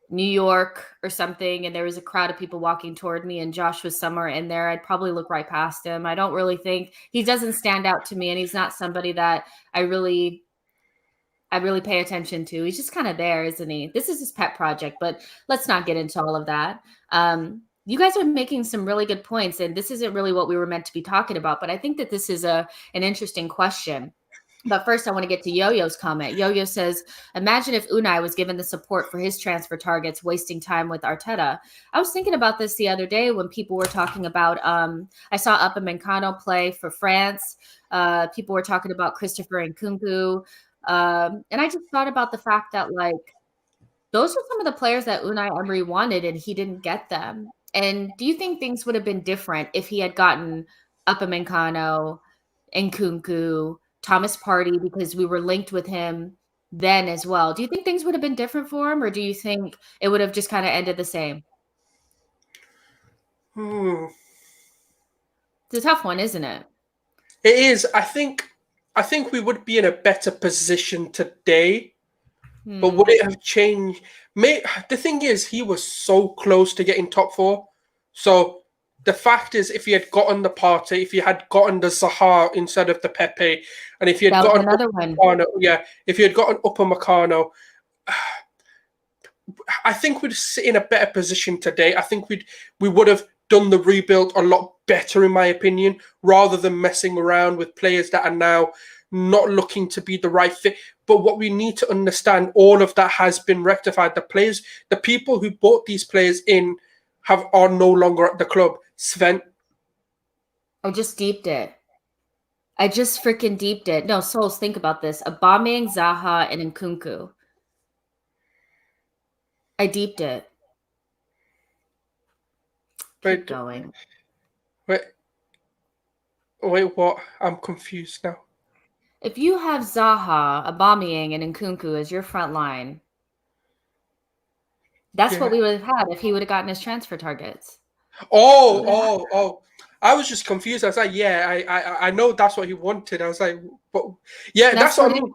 New York or something and there was a crowd of people walking toward me and Josh was somewhere in there, I'd probably look right past him. I don't really think he doesn't stand out to me, and he's not somebody that I really pay attention to. He's just kind of there, isn't he? This is his pet project, but let's not get into all of that. You guys are making some really good points, and this isn't really what we were meant to be talking about, but I think that this is an interesting question. But first, I want to get to Yo-Yo's comment. Yo-Yo says, imagine if Unai was given the support for his transfer targets, wasting time with Arteta. I was thinking about this the other day when people were talking about, I saw Upamecano play for France. People were talking about Christopher Nkunku. And I just thought about the fact that, like, those are some of the players that Unai Emery wanted, and he didn't get them. And do you think things would have been different if he had gotten Upamecano, Nkunku, Thomas Partey, because we were linked with him then as well? Do you think things would have been different for him, or do you think it would have just kind of ended the same? Hmm. It's a tough one, isn't it? It is. I think we would be in a better position today, but would Hmm. it have changed? The thing is, he was so close to getting top four. So the fact is, if he had gotten the party, if he had gotten the Zaha instead of the Pepe, and if he had That was gotten another one. Upamecano, yeah, if he had gotten Upamecano, I think we'd sit in a better position today. I think we would have done the rebuild a lot better, in my opinion, rather than messing around with players that are now not looking to be the right fit. But what we need to understand, all of that has been rectified. The people who bought these players in are no longer at the club. Sven, I just deeped it. I just freaking deeped it. No, Souls, think about this. Aubameyang, Zaha, and Nkunku. I deeped it. Keep wait, going. wait, wait, what? I'm confused now. If you have Zaha, Aubameyang, and Nkunku as your front line, that's what Yeah. we would have had if he would have gotten his transfer targets. Oh. I was just confused. I was like, yeah, I know that's what he wanted. I was like, but yeah, That's that's what what I it. mean.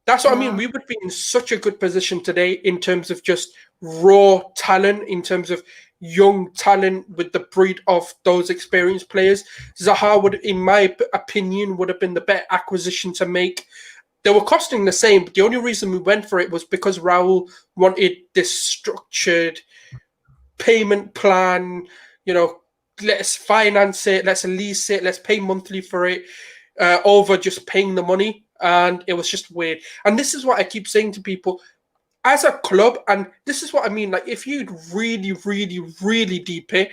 That's what I mean. We would be in such a good position today in terms of just raw talent, in terms of young talent with the breed of those experienced players. Zaha would, in my opinion, would have been the better acquisition to make. They were costing the same, but the only reason we went for it was because Raul wanted this structured payment plan, you know, let's finance it, let's lease it, let's pay monthly for it, over just paying the money. And it was just weird. And this is what I keep saying to people as a club, and this is what I mean. Like, if you'd really, really, really deep it,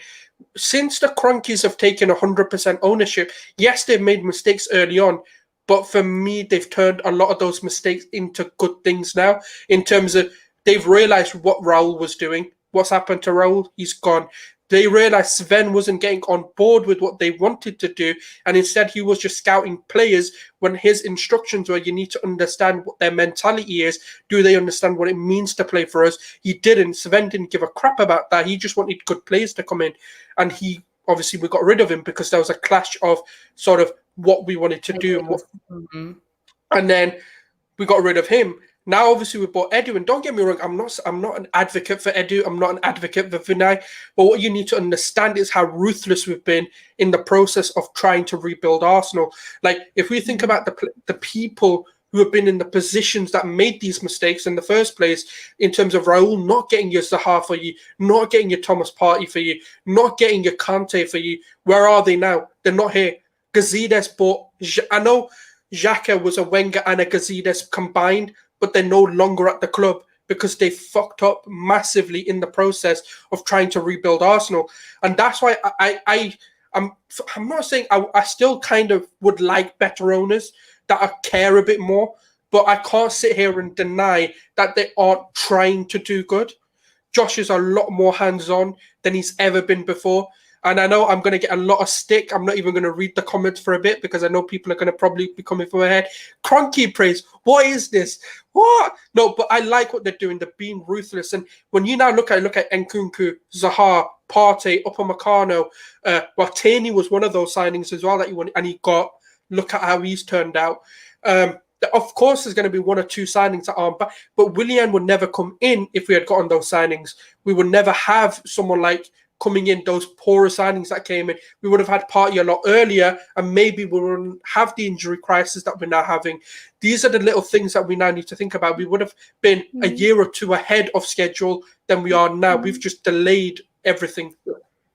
since the Cronkies have taken 100% ownership, yes, they've made mistakes early on, but for me, they've turned a lot of those mistakes into good things now. In terms of they've realized what Raul was doing. What's happened to Raul? He's gone. They realized Sven wasn't getting on board with what they wanted to do, and instead he was just scouting players when his instructions were, you need to understand what their mentality is. Do they understand what it means to play for us? He didn't. Sven didn't give a crap about that. He just wanted good players to come in, and he obviously we got rid of him because there was a clash of sort of what we wanted to do and what, Mhm. and then we got rid of him. Now, obviously, we bought Edu, and don't get me wrong, I'm not an advocate for Edu. I'm not an advocate for Vinay. But what you need to understand is how ruthless we've been in the process of trying to rebuild Arsenal. Like, if we think about the people who have been in the positions that made these mistakes in the first place, in terms of Raul not getting your Zaha for you, not getting your Thomas Partey for you, not getting your Kante for you, where are they now? They're not here. Gazides bought. I know Xhaka was a Wenger and a Gazidis combined, but they're no longer at the club because they fucked up massively in the process of trying to rebuild Arsenal. And that's why I'm not saying I still kind of would like better owners that I care a bit more, but I can't sit here and deny that they aren't trying to do good. Josh is a lot more hands-on than he's ever been before. And I know I'm going to get a lot of stick. I'm not even going to read the comments for a bit because I know people are going to probably be coming for my head. Cronky praise. What is this? What? No, but I like what they're doing. They're being ruthless. And when you now look at Nkunku, Zaha, Partey, Upamecano, Taney was one of those signings as well that you want, and he got. Look at how he's turned out. Of course, there's going to be one or two signings that aren't bad, but Willian would never come in if we had gotten those signings. We would never have someone like coming in, those poorer signings that came in. We would have had Partey a lot earlier, and maybe we wouldn't have the injury crisis that we're now having. These are the little things that we now need to think about. We would have been a year or two ahead of schedule than we are now. We've just delayed everything.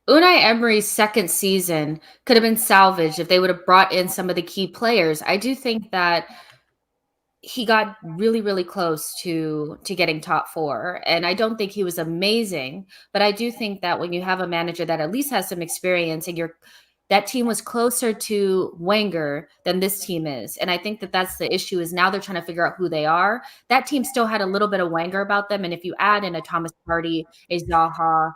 Unai Emery's second season could have been salvaged if they would have brought in some of the key players. I do think that he got really, really close to getting top four. And I don't think he was amazing, but I do think that when you have a manager that at least has some experience and that team was closer to Wenger than this team is. And I think that that's the issue is now they're trying to figure out who they are. That team still had a little bit of Wenger about them. And if you add in a Thomas Partey, a Zaha,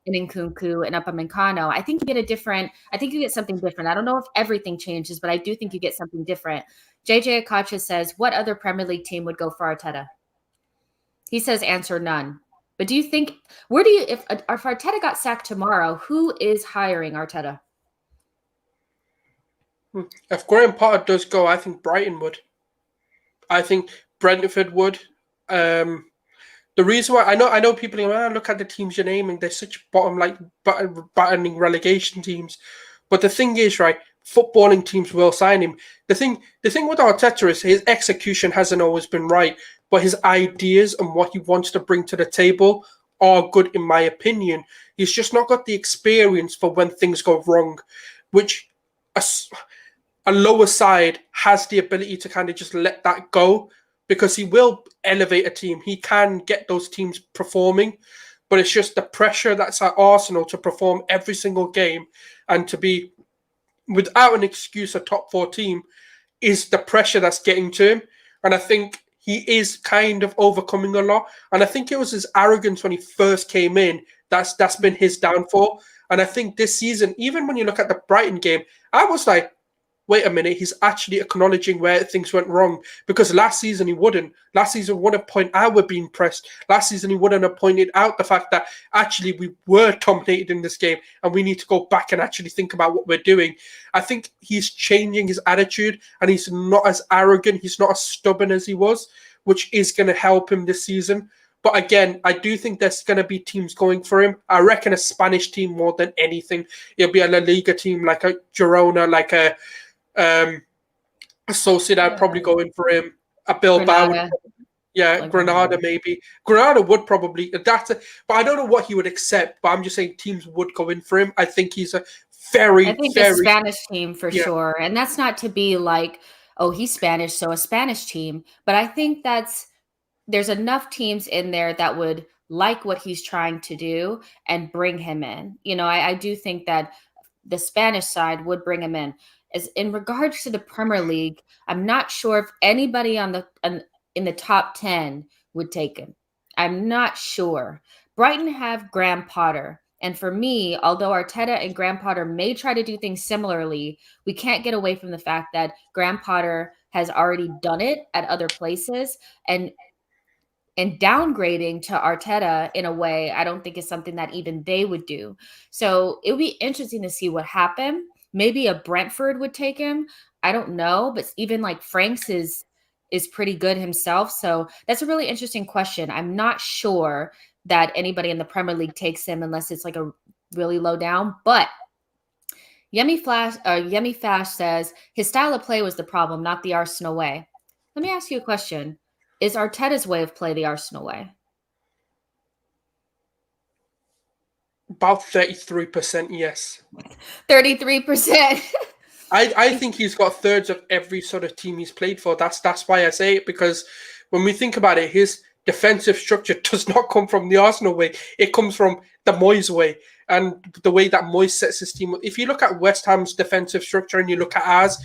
and Nkunku and Upamecano, I think you get something different. I don't know if everything changes, but I do think you get something different. JJ Akacha says, what other Premier League team would go for Arteta? He says, answer none. But do you think, if Arteta got sacked tomorrow, who is hiring Arteta? If Graham Potter does go, I think Brighton would. I think Brentford would. The reason why I know people look at the teams you're naming, they're such battening relegation teams. But the thing is, right, footballing teams will sign him. The thing with Arteta is his execution hasn't always been right, but his ideas and what he wants to bring to the table are good in my opinion. He's just not got the experience for when things go wrong, which a lower side has the ability to kind of just let that go. Because he will elevate a team. He can get those teams performing. But it's just the pressure that's at Arsenal to perform every single game and to be, without an excuse, a top four team is the pressure that's getting to him. And I think he is kind of overcoming a lot. And I think it was his arrogance when he first came in that's been his downfall. And I think this season, even when you look at the Brighton game, I was like, wait a minute, he's actually acknowledging where things went wrong. Because last season he wouldn't. Last season wouldn't point out we're being pressed. Last season he wouldn't have pointed out the fact that actually we were dominated in this game and we need to go back and actually think about what we're doing. I think he's changing his attitude and he's not as arrogant, he's not as stubborn as he was, which is going to help him this season. But again, I do think there's going to be teams going for him. I reckon a Spanish team more than anything. It'll be a La Liga team like a Girona, like a Sociedad probably going for him. A Bilbao, Granada maybe. Granada would probably but I don't know what he would accept. But I'm just saying teams would go in for him. I think he's a Spanish team for sure, and that's not to be like, oh, he's Spanish, so a Spanish team. But I think there's enough teams in there that would like what he's trying to do and bring him in. I do think that the Spanish side would bring him in. As in regards to the Premier League, I'm not sure if anybody in the top 10 would take him. I'm not sure. Brighton have Graham Potter. And for me, although Arteta and Graham Potter may try to do things similarly, we can't get away from the fact that Graham Potter has already done it at other places. And downgrading to Arteta in a way, I don't think is something that even they would do. So it would be interesting to see what happened. Maybe a Brentford would take him. I don't know, but even like Franks is pretty good himself. So that's a really interesting question. I'm not sure that anybody in the Premier League takes him unless it's like a really low down. But Yemi Fash says his style of play was the problem, not the Arsenal way. Let me ask you a question. Is Arteta's way of play the Arsenal way? About 33%, yes. 33%. I think he's got thirds of every sort of team he's played for. That's why I say it, because when we think about it, his defensive structure does not come from the Arsenal way. It comes from the Moyes way, and the way that Moyes sets his team up. If you look at West Ham's defensive structure and you look at ours,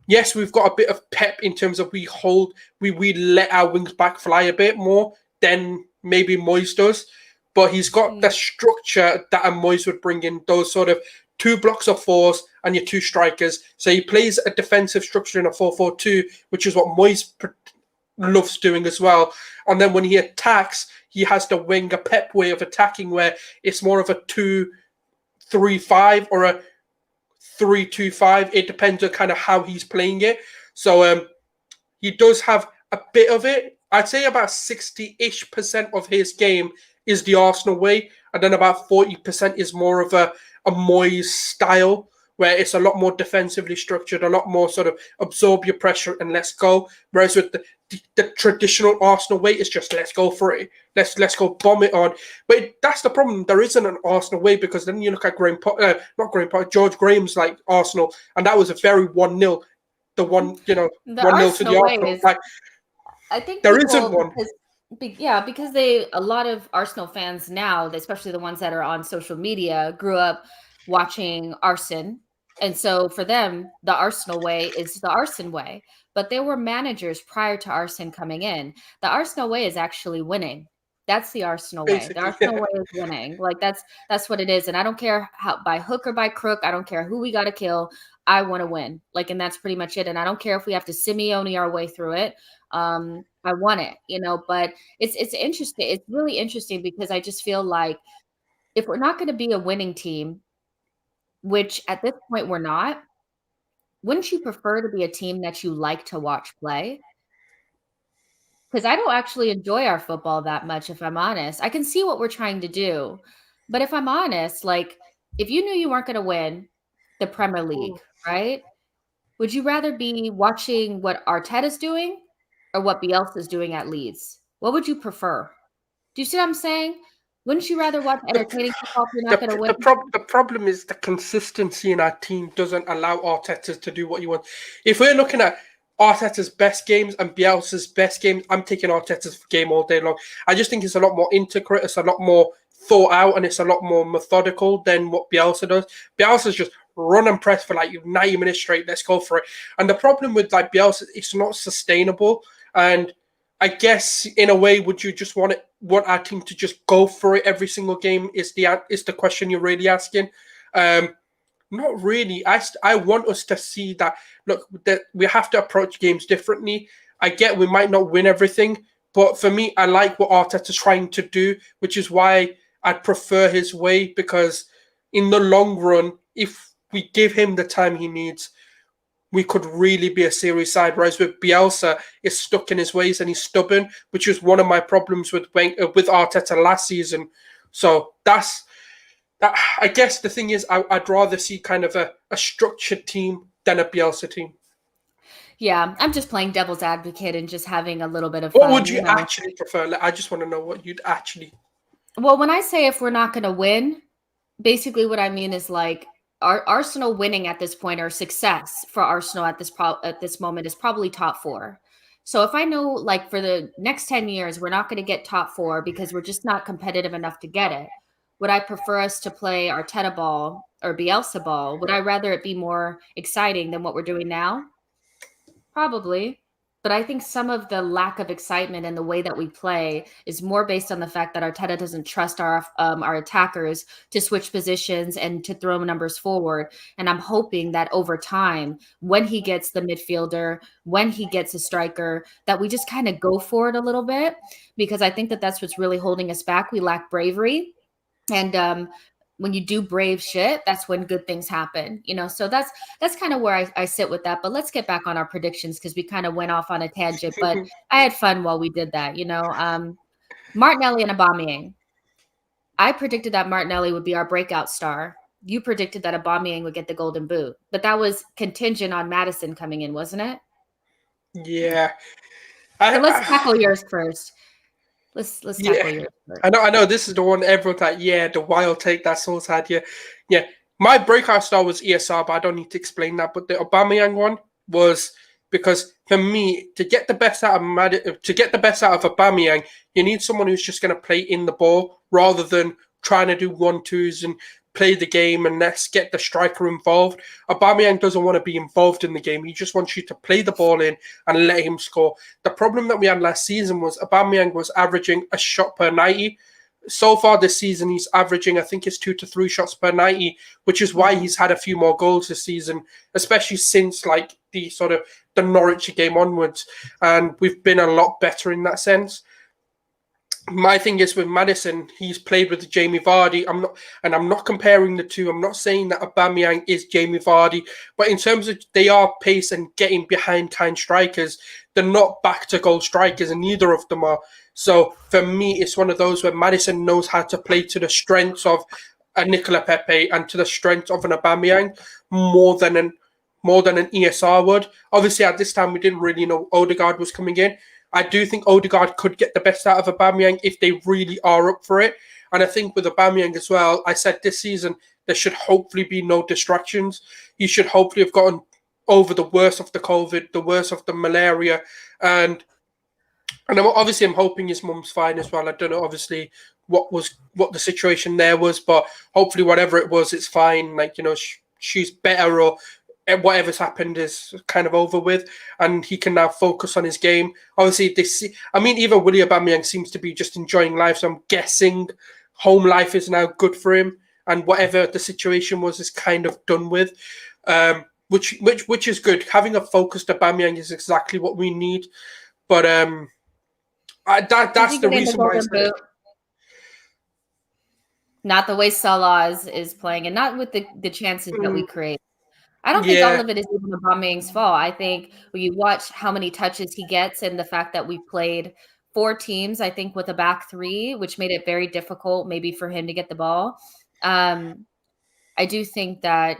yes, we've got a bit of pep in terms of we let our wings back fly a bit more than maybe Moyes does. But he's got the structure that a Moyes would bring in, those sort of two blocks of fours and your two strikers. So he plays a defensive structure in a 4-4-2, which is what Moyes loves doing as well. And then when he attacks, he has the Wenger Pep way of attacking, where it's more of a 2-3-5 or a 3-2-5. It depends on kind of how he's playing it. So he does have a bit of it. I'd say about 60-ish% of his game is the Arsenal way, and then about 40% is more of a Moyes style, where it's a lot more defensively structured, a lot more sort of absorb your pressure and let's go. Whereas with the traditional Arsenal way, it's just let's go for it, let's go bomb it on. But that's the problem. There isn't an Arsenal way, because then you look at George Graham's like Arsenal, and that was a very 1-0. The 1-0 to the Arsenal. Like, I think there isn't one. Because a lot of Arsenal fans now, especially the ones that are on social media, grew up watching Arsene. And so for them, the Arsenal way is the Arsene way. But there were managers prior to Arsene coming in. The Arsenal way is actually winning. That's the Arsenal way. The Arsenal way is winning. Like that's what it is. And I don't care how by hook or by crook. I don't care who we got to kill. I want to win. Like, and that's pretty much it. And I don't care if we have to Simeone our way through it. I want it, but it's interesting. It's really interesting because I just feel like if we're not going to be a winning team, which at this point we're not, wouldn't you prefer to be a team that you like to watch play? Because I don't actually enjoy our football that much, if I'm honest. I can see what we're trying to do. But if I'm honest, like if you knew you weren't going to win the Premier League, right? Would you rather be watching what Arteta's doing or what Bielsa's doing at Leeds? What would you prefer? Do you see what I'm saying? Wouldn't you rather watch entertaining football if you're not going to win? The problem is the consistency in our team doesn't allow Arteta to do what you want. If we're looking at Arteta's best games and Bielsa's best games, I'm taking Arteta's game all day long. I just think it's a lot more intricate, it's a lot more thought out, and it's a lot more methodical than what Bielsa does. Bielsa's just run and press for like 90 minutes straight. Let's go for it. And the problem with like Bielsa, it's not sustainable. And I guess in a way, would you just want our team to just go for it every single game? Is the question you're really asking? Not really. I want us to see that, look, that we have to approach games differently. I get we might not win everything, but for me, I like what Arteta's trying to do, which is why I'd prefer his way, because in the long run, if we give him the time he needs, we could really be a serious side. Whereas with Bielsa, is stuck in his ways and he's stubborn, which was one of my problems with Arteta last season. So that's that. I guess the thing is, I'd rather see kind of a structured team than a Bielsa team. Yeah, I'm just playing devil's advocate and just having a little bit of fun. What would you actually prefer? I just want to know what you'd actually. Well, when I say if we're not going to win, basically what I mean is like our Arsenal winning at this point, or success for Arsenal at this moment, is probably top 4. So if I know like for the next 10 years, we're not going to get top 4 because we're just not competitive enough to get it, would I prefer us to play Arteta ball or Bielsa ball? Would I rather it be more exciting than what we're doing now? Probably. But I think some of the lack of excitement in the way that we play is more based on the fact that Arteta doesn't trust our attackers to switch positions and to throw numbers forward. And I'm hoping that over time, when he gets the midfielder, when he gets a striker, that we just kind of go for it a little bit, because I think that that's what's really holding us back. We lack bravery. And when you do brave shit, that's when good things happen, so that's kind of where I sit with that. But let's get back on our predictions, because we kind of went off on a tangent, but I had fun while we did that. Martinelli and Aubameyang. I predicted that Martinelli would be our breakout star. You predicted that Aubameyang would get the golden boot, but that was contingent on Maddison coming in, wasn't it? Yeah. So let's tackle yours first. Let's tackle yours first. I know this is the one everyone thought, the wild take that Sulz had. Yeah. My breakout star was ESR, but I don't need to explain that. But the Aubameyang one was because for me, to get the best out of Aubameyang, you need someone who's just going to play in the ball rather than trying to do 1-2s and play the game and let's get the striker involved. Aubameyang doesn't want to be involved in the game. He just wants you to play the ball in and let him score. The problem that we had last season was Aubameyang was averaging a shot per 90. So far this season, he's averaging, I think it's 2 to 3 shots per 90, which is why he's had a few more goals this season, especially since like the sort of the Norwich game onwards. And we've been a lot better in that sense. My thing is with Maddison, he's played with Jamie Vardy. I'm not comparing the two. I'm not saying that Aubameyang is Jamie Vardy, but in terms of they are pace and getting behind kind strikers, they're not back to goal strikers, and neither of them are. So for me, it's one of those where Maddison knows how to play to the strengths of a Nicola Pepe and to the strength of an Aubameyang more than an ESR would. Obviously, at this time, we didn't really know Odegaard was coming in. I do think Odegaard could get the best out of Aubameyang if they really are up for it. And I think with Aubameyang as well, I said this season there should hopefully be no distractions. He should hopefully have gotten over the worst of the COVID, the worst of the malaria, and obviously I'm hoping his mum's fine as well. I don't know obviously what the situation there was, but hopefully whatever it was, it's fine. Like, you know, she's better, or whatever's happened is kind of over with, and he can now focus on his game. Obviously, even Willie Aubameyang seems to be just enjoying life, so I'm guessing home life is now good for him, and whatever the situation was is kind of done with, which is good. Having a focused Aubameyang is exactly what we need, but that's the reason why. Not the way Salah is playing, and not with the chances that we create. I don't think all of it is even Aubameyang's fault. I think when you watch how many touches he gets and the fact that we played 4 teams, I think, with a back 3, which made it very difficult maybe for him to get the ball. I do think that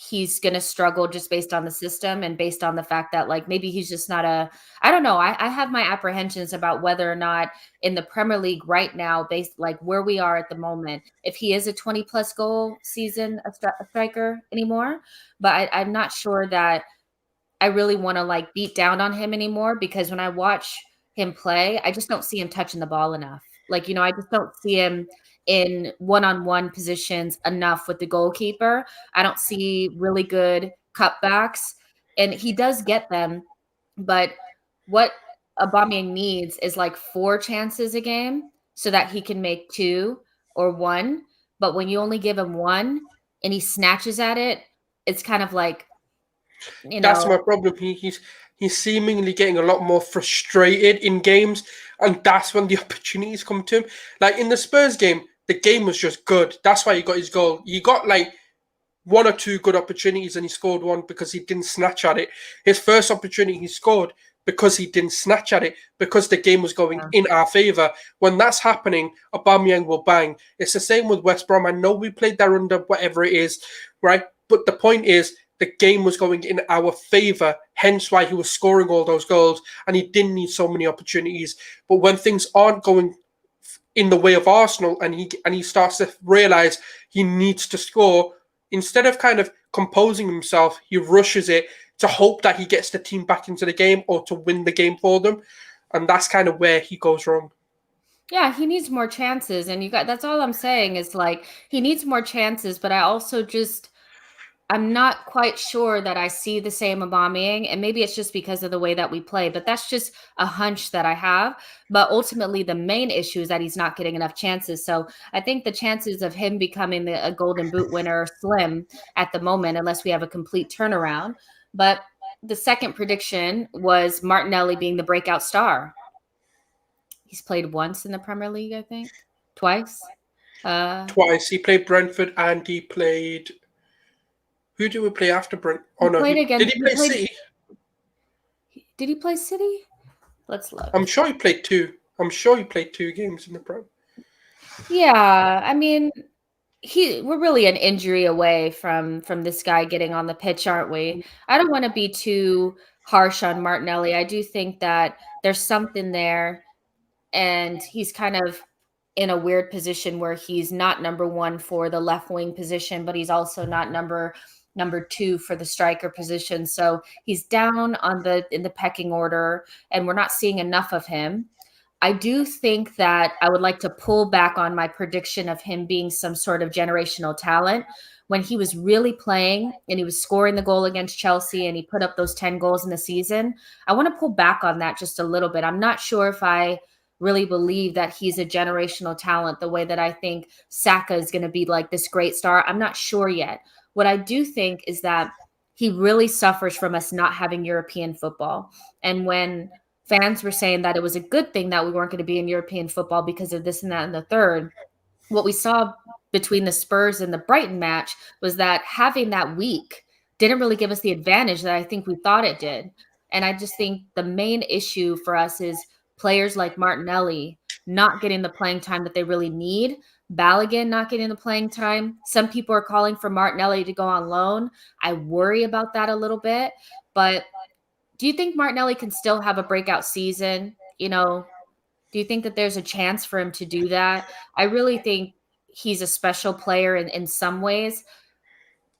he's going to struggle just based on the system and based on the fact that, like, maybe he's just not I don't know. I have my apprehensions about whether or not in the Premier League right now, based like where we are at the moment, if he is a 20+ goal season a striker anymore. But I'm not sure that I really want to like beat down on him anymore, because when I watch him play, I just don't see him touching the ball enough. Like, you know, I just don't see him in one-on-one positions enough with the goalkeeper. I don't see really good cutbacks, and he does get them. But what Aubameyang needs is like 4 chances a game so that he can make 2 or 1. But when you only give him 1 and he snatches at it, it's kind of like, you know. That's my problem. He's seemingly getting a lot more frustrated in games, and that's when the opportunities come to him. Like in the Spurs game, the game was just good. That's why he got his goal. He got like 1 or 2 good opportunities, and he scored 1 because he didn't snatch at it. His first opportunity he scored because he didn't snatch at it, because the game was going in our favour. When that's happening, Aubameyang will bang. It's the same with West Brom. I know we played there under whatever it is, right? But the point is, the game was going in our favour, hence why he was scoring all those goals, and he didn't need so many opportunities. But when things aren't going in the way of Arsenal, and he starts to realise he needs to score, instead of kind of composing himself, he rushes it to hope that he gets the team back into the game or to win the game for them. And that's kind of where he goes wrong. Yeah, he needs more chances. And that's all I'm saying is like, he needs more chances, but I also I'm not quite sure that I see the same Aubameyang, and maybe it's just because of the way that we play, but that's just a hunch that I have. But ultimately, the main issue is that he's not getting enough chances. So I think the chances of him becoming a Golden Boot winner are slim at the moment, unless we have a complete turnaround. But the second prediction was Martinelli being the breakout star. He's played once in the Premier League, I think. Twice. Twice. He played Brentford and he played... Who did we play after Brent? Oh no, did he play City? Did he play City? Let's look. I'm sure he played 2. I'm sure he played 2 games in the Prem. Yeah, I mean, we're really an injury away from this guy getting on the pitch, aren't we? I don't want to be too harsh on Martinelli. I do think that there's something there, and he's kind of in a weird position where he's not number one for the left wing position, but he's also not number two for the striker position. So he's down on in the pecking order, and we're not seeing enough of him. I do think that I would like to pull back on my prediction of him being some sort of generational talent. When he was really playing and he was scoring the goal against Chelsea and he put up those 10 goals in the season, I want to pull back on that just a little bit. I'm not sure if I really believe that he's a generational talent the way that I think Saka is going to be like this great star. I'm not sure yet. What I do think is that he really suffers from us not having European football. And when fans were saying that it was a good thing that we weren't going to be in European football because of this and that and the third, what we saw between the Spurs and the Brighton match was that having that week didn't really give us the advantage that I think we thought it did. And I just think the main issue for us is players like Martinelli not getting the playing time that they really need. Balogun not getting the playing time. Some people are calling for Martinelli to go on loan. I worry about that a little bit. But do you think Martinelli can still have a breakout season? Do you think that there's a chance for him to do that? I really think he's a special player in some ways,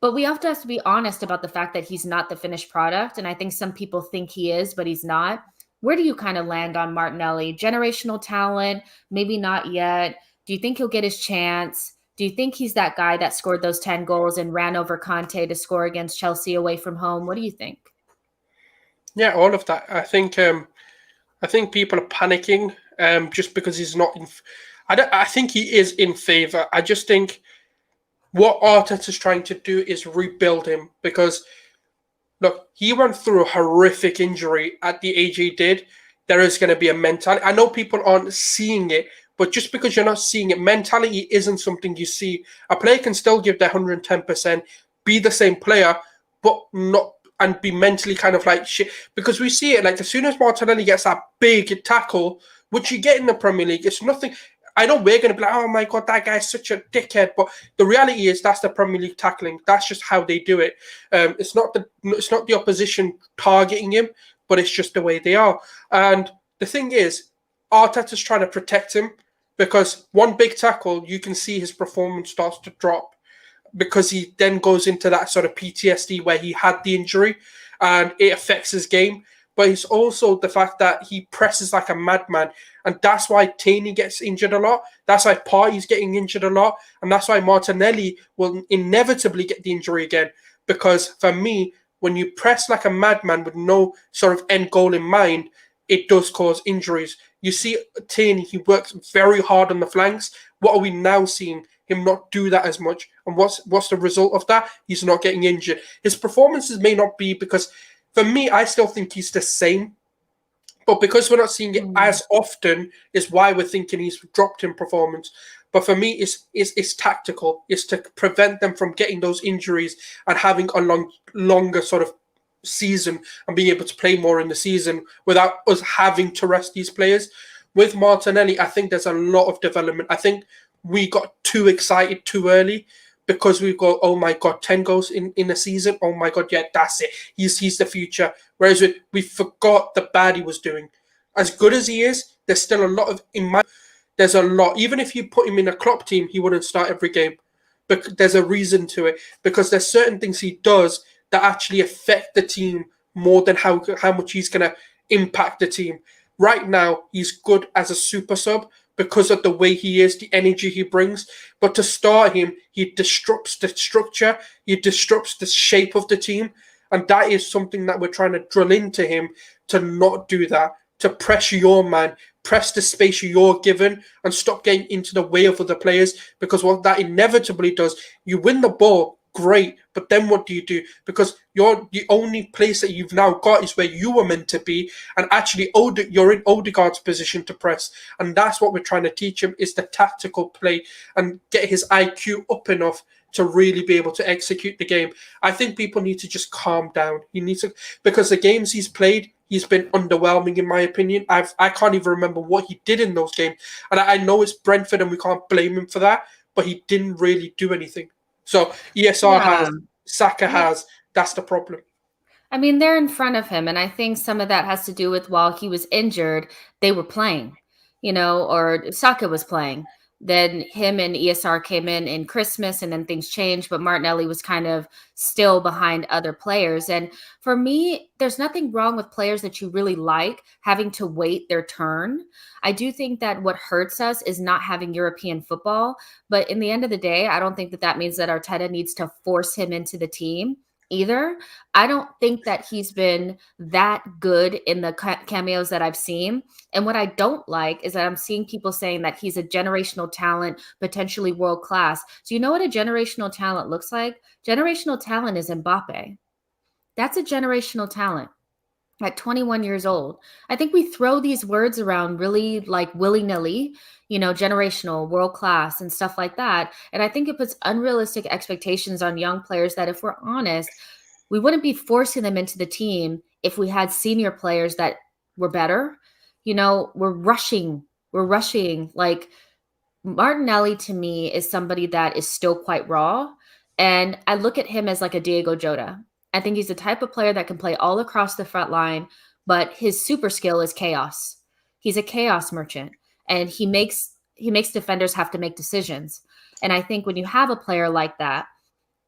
but we have to be honest about the fact that he's not the finished product. And I think some people think he is, but he's not. Where do you kind of land on Martinelli? Generational talent, maybe not yet. Do you think he'll get his chance? Do you think he's that guy that scored those 10 goals and ran over Conte to score against Chelsea away from home? What do you think? Yeah, all of that. I think people are panicking just because he's not in. I think he is in favour. I just think what Arteta's trying to do is rebuild him because, look, he went through a horrific injury at the age he did. There is going to be a mentality. I know people aren't seeing it, but just because you're not seeing it, mentality isn't something you see. A player can still give their 110%, be the same player, but not and be mentally kind of like shit. Because we see it, like as soon as Martinelli gets that big tackle, which you get in the Premier League, it's nothing. I know we're going to be like, oh my God, that guy's such a dickhead. But the reality is that's the Premier League tackling. That's just how they do it. It's not the opposition targeting him, but it's just the way they are. And the thing is, Arteta's trying to protect him because one big tackle, you can see his performance starts to drop because he then goes into that sort of PTSD where he had the injury and it affects his game. But it's also the fact that he presses like a madman. And that's why Taney gets injured a lot. That's why Partey's getting injured a lot. And that's why Martinelli will inevitably get the injury again. Because for me, when you press like a madman with no sort of end goal in mind, it does cause injuries. You see Taney, he works very hard on the flanks. What are we now seeing? Him not do that as much. And what's the result of that? He's not getting injured. His performances may not be because, for me, I still think he's the same. But because we're not seeing it as often is why we're thinking he's dropped in performance. But for me, it's tactical. It's to prevent them from getting those injuries and having a longer sort of season and being able to play more in the season without us having to rest these players. With Martinelli, I think there's a lot of development. I think we got too excited too early because we go, oh my God, 10 goals in a season. Oh my God, yeah, that's it. He's the future. Whereas we forgot the bad he was doing. As good as he is, there's still a lot of, there's a lot. Even if you put him in a Klopp team, he wouldn't start every game. But there's a reason to it because there's certain things he does that actually affect the team more than how much he's going to impact the team. Right now, he's good as a super sub because of the way he is, the energy he brings. But to start him, he disrupts the structure, he disrupts the shape of the team. And that is something that we're trying to drill into him to not do that, to press your man, press the space you're given and stop getting into the way of other players. Because what that inevitably does, you win the ball, great, but then what do you do? Because the only place that you've now got is where you were meant to be, and actually you're in Odegaard's position to press, and that's what we're trying to teach him is the tactical play and get his IQ up enough to really be able to execute the game. I think people need to just calm down. He needs to, because the games he's played, he's been underwhelming in my opinion. I can't even remember what he did in those games, and I know it's Brentford and we can't blame him for that, but he didn't really do anything. So ESR has, Saka has. That's the problem. I mean, they're in front of him, and I think some of that has to do with while he was injured, they were playing, or Saka was playing. Then him and ESR came in Christmas, and then things changed, but Martinelli was kind of still behind other players. And for me, there's nothing wrong with players that you really like having to wait their turn. I do think that what hurts us is not having European football, but in the end of the day, I don't think that that means that Arteta needs to force him into the team either. I don't think that he's been that good in the cameos that I've seen. And what I don't like is that I'm seeing people saying that he's a generational talent, potentially world class. Do you know what a generational talent looks like? Generational talent is Mbappe. That's a generational talent at 21 years old. I think we throw these words around really like willy-nilly, generational, world class, and stuff like that. And I think it puts unrealistic expectations on young players that, if we're honest, we wouldn't be forcing them into the team if we had senior players that were better. We're rushing. We're rushing. Like, Martinelli to me is somebody that is still quite raw. And I look at him as like a Diego Jota. I think he's the type of player that can play all across the front line, but his super skill is chaos. He's a chaos merchant, and he makes defenders have to make decisions. And I think when you have a player like that,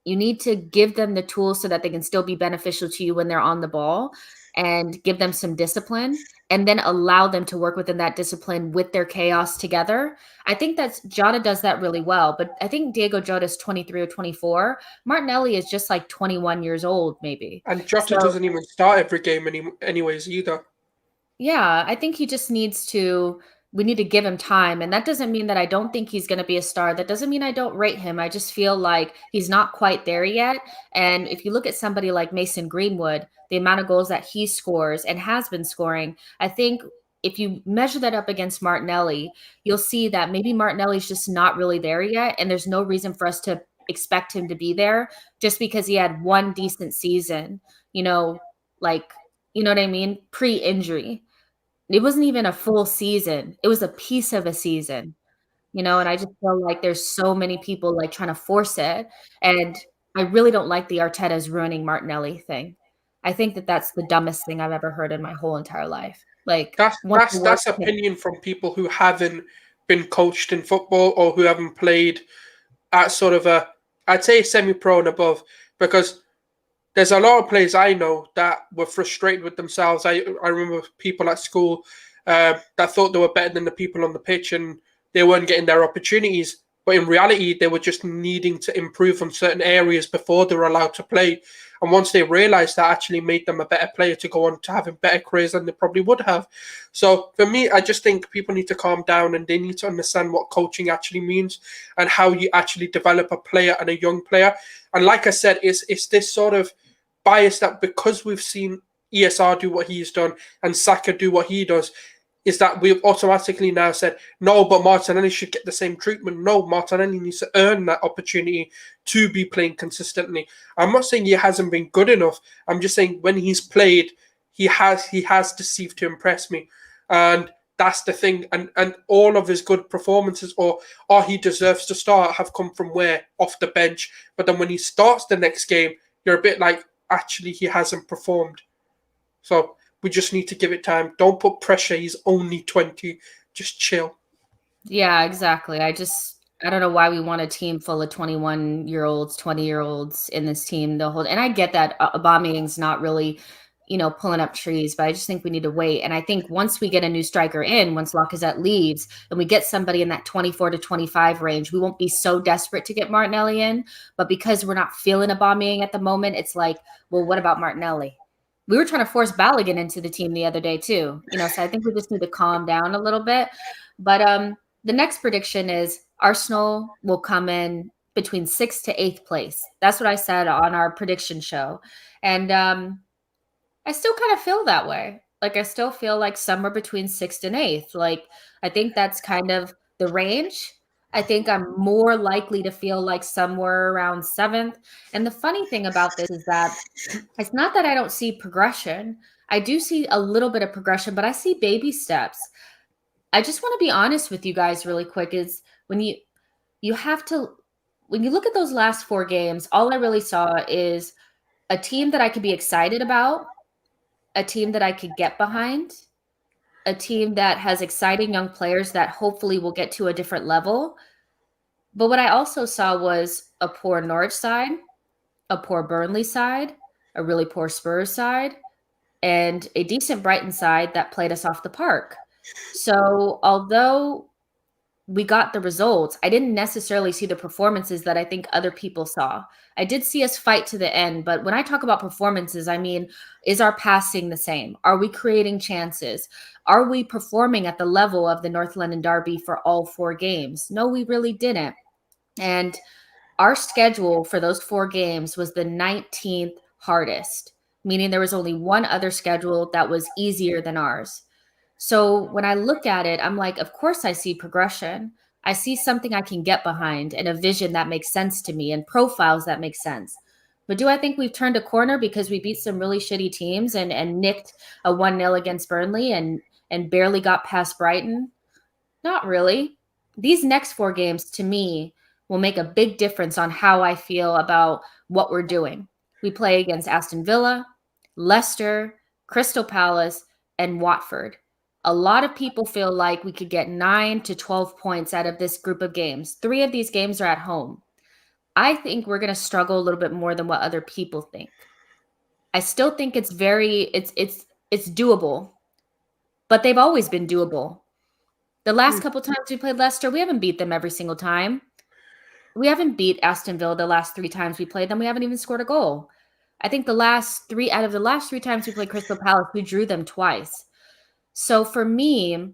you need to give them the tools so that they can still be beneficial to you when they're on the ball, and give them some discipline, and then allow them to work within that discipline with their chaos together. I think that Jota does that really well, but I think Diego Jota is 23 or 24. Martinelli is just like 21 years old, maybe. And Jota So doesn't even start every game anyways either. yeah, I think he just needs to we need to give him time, and that doesn't mean that I don't think he's gonna be a star. That doesn't mean I don't rate him. I just feel like he's not quite there yet, and if you look at somebody like Mason Greenwood, the amount of goals that he scores and has been scoring, I think if you measure that up against Martinelli, you'll see that maybe Martinelli's just not really there yet, and there's no reason for us to expect him to be there just because he had one decent season, you know, like, you know what I mean? Pre-injury. It wasn't even a full season. It was a piece of a season, and I just feel like there's so many people, like, trying to force it, and I really don't like the Arteta's ruining Martinelli thing. I think that that's the dumbest thing I've ever heard in my whole entire life. Like, That's one of that's the worst that's things. opinion from people who haven't been coached in football or who haven't played at sort of I'd say semi-pro and above, because there's a lot of players I know that were frustrated with themselves. I remember people at school that thought they were better than the people on the pitch, and they weren't getting their opportunities. But in reality, they were just needing to improve on certain areas before they were allowed to play. And once they realized that, actually made them a better player to go on to having better careers than they probably would have. So for me, I just think people need to calm down, and they need to understand what coaching actually means and how you actually develop a player and a young player. And like I said, it's this sort of bias that because we've seen ESR do what he's done and Saka do what he does, is that we've automatically now said, no, but Martinelli should get the same treatment. No, Martinelli needs to earn that opportunity to be playing consistently. I'm not saying he hasn't been good enough. I'm just saying when he's played, he has deceived to impress me. And that's the thing. And all of his good performances or he deserves to start have come from where? Off the bench. But then when he starts the next game, you're a bit like, actually, he hasn't performed. So we just need to give it time. Don't put pressure. He's only 20. Just chill. Yeah, exactly. I don't know why we want a team full of 21-year-olds, 20-year-olds in this team the whole, and I get that Aubameyang's not really, pulling up trees, but I just think we need to wait. And I think once we get a new striker in, once Lacazette leaves and we get somebody in that 24 to 25 range, we won't be so desperate to get Martinelli in. But because we're not feeling Aubameyang at the moment, it's like, well, what about Martinelli? We were trying to force Balogun into the team the other day too, so I think we just need to calm down a little bit. But the next prediction is Arsenal will come in between 6th to 8th place. That's what I said on our prediction show. And I still kind of feel that way. Like, I still feel like somewhere between 6th and 8th. Like, I think that's kind of the range. I think I'm more likely to feel like somewhere around 7th. And the funny thing about this is that it's not that I don't see progression. I do see a little bit of progression, but I see baby steps. I just want to be honest with you guys really quick is when you have to when you look at those last 4 games, all I really saw is a team that I could be excited about, a team that I could get behind, a team that has exciting young players that hopefully will get to a different level. But what I also saw was a poor Norwich side, a poor Burnley side, a really poor Spurs side, and a decent Brighton side that played us off the park. So although we got the results, I didn't necessarily see the performances that I think other people saw. I did see us fight to the end, but when I talk about performances, I mean, is our passing the same? Are we creating chances? Are we performing at the level of the North London Derby for all 4 games? No, we really didn't. And our schedule for those 4 games was the 19th hardest, meaning there was only one other schedule that was easier than ours. So when I look at it, I'm like, of course I see progression. I see something I can get behind and a vision that makes sense to me and profiles that make sense. But do I think we've turned a corner because we beat some really shitty teams and nicked a 1-0 against Burnley and barely got past Brighton? Not really. These next 4 games to me will make a big difference on how I feel about what we're doing. We play against Aston Villa, Leicester, Crystal Palace, and Watford. A lot of people feel like we could get 9 to 12 points out of this group of games. 3 of these games are at home. I think we're going to struggle a little bit more than what other people think. I still think it's doable, but they've always been doable. The last couple times we played Leicester, we haven't beat them every single time. We haven't beat Aston Villa the last 3 times we played them. We haven't even scored a goal. I think the last 3 out of the last 3 times we played Crystal Palace, we drew them twice. So for me,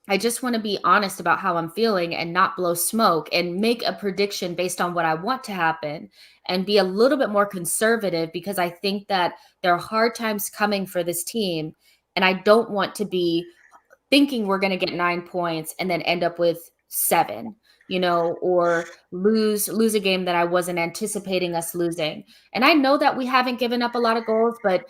I just want to be honest about how I'm feeling and not blow smoke and make a prediction based on what I want to happen and be a little bit more conservative because I think that there are hard times coming for this team. And I don't want to be thinking we're going to get 9 points and then end up with 7, or lose a game that I wasn't anticipating us losing. And I know that we haven't given up a lot of goals, but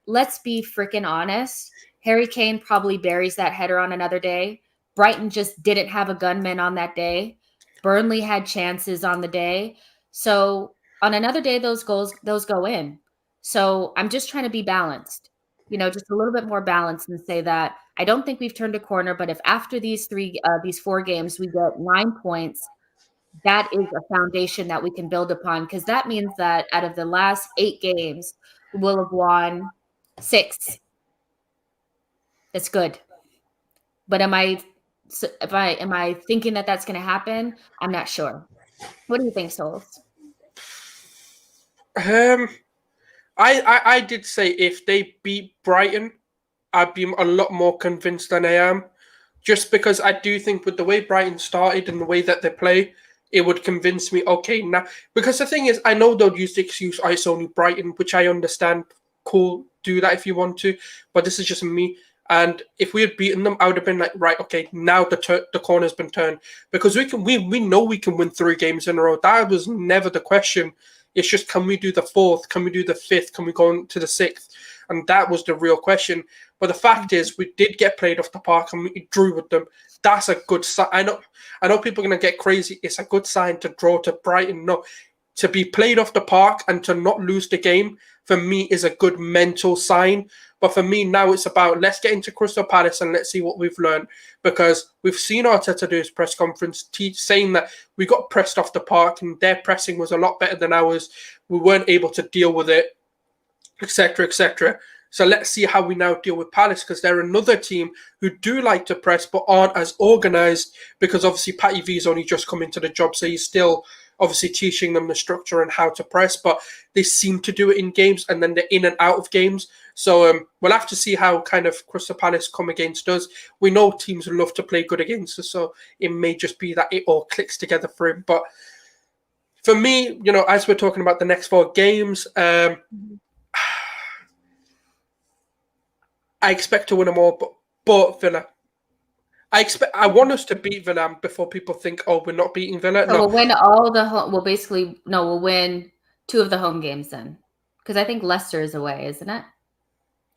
let's be freaking honest. Harry Kane probably buries that header on another day. Brighton just didn't have a gunman on that day. Burnley had chances on the day. So on another day, those go in. So I'm just trying to be balanced, just a little bit more balanced and say that I don't think we've turned a corner, but if after these 4 games, we get 9 points, that is a foundation that we can build upon. Because that means that out of the last 8 games, we'll have won 6. That's good. But am I thinking that that's going to happen? I'm not sure. What do you think, Sulz? I did say if they beat Brighton, I'd be a lot more convinced than I am. Just because I do think with the way Brighton started and the way that they play, it would convince me, okay, now. Because the thing is, I know they'll use the excuse, oh, it's only Brighton, which I understand. Cool, do that if you want to. But this is just me. And if we had beaten them, I would have been like, right, okay, now the corner's been turned. Because we know we can win 3 games in a row. That was never the question. It's just, can we do the 4th? Can we do the 5th? Can we go on to the 6th? And that was the real question. But the fact is, we did get played off the park and we drew with them. That's a good sign. I know people are going to get crazy. It's a good sign to draw to Brighton. No, to be played off the park and to not lose the game, for me, is a good mental sign. But for me now, it's about let's get into Crystal Palace and let's see what we've learned. Because we've seen Arteta do his press conference saying that we got pressed off the park and their pressing was a lot better than ours. We weren't able to deal with it, etc., etc. So let's see how we now deal with Palace, because they're another team who do like to press but aren't as organised, because obviously Patty V's only just come into the job, so he's still obviously teaching them the structure and how to press, but they seem to do it in games and then they're in and out of games. So we'll have to see how kind of Crystal Palace come against us. We know teams love to play good against us, so it may just be that it all clicks together for him. But for me, as we're talking about the next 4 games, I expect to win them all, but Villa. I want us to beat Villa before people think, oh, we're not beating Villa. So no, we'll win all the home. Well, basically, no, we'll win 2 of the home games then, because I think Leicester is away, isn't it?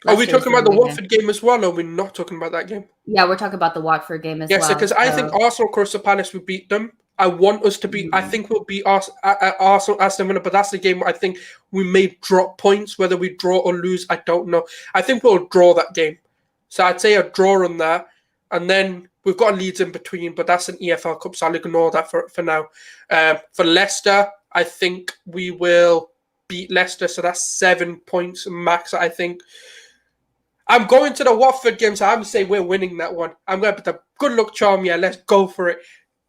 Are we talking about the Watford game as well, or are we not talking about that game? Yeah, we're talking about the Watford game as well. Yes, because I think Arsenal, Crystal Palace, will beat them. I want us to beat. I think we'll beat Arsenal, Aston Villa, but that's the game I think we may drop points. Whether we draw or lose, I don't know. I think we'll draw that game. So I'd say a draw on that. And then we've got Leeds in between, but that's an EFL Cup, so I'll ignore that for now. For Leicester, I think we will beat Leicester, so that's 7 points max, I think. I'm going to the Watford game, so I'm going to say we're winning that one. I'm going to put the good luck charm. Yeah, let's go for it.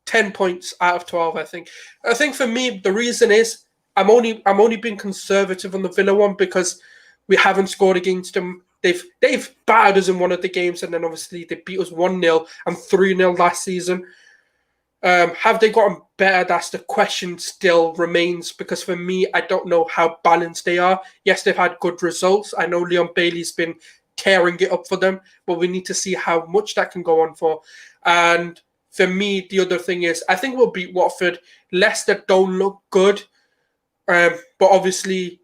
10 points out of 12, I think. I think for me, the reason is I'm only being conservative on the Villa one because we haven't scored against them. They've battered us in one of the games, and then obviously they beat us 1-0 and 3-0 last season. Have they gotten better? That's the question still remains, because for me, I don't know how balanced they are. Yes, they've had good results. I know Leon Bailey's been tearing it up for them, but we need to see how much that can go on for. And for me, the other thing is, I think we'll beat Watford. Leicester don't look good, but obviously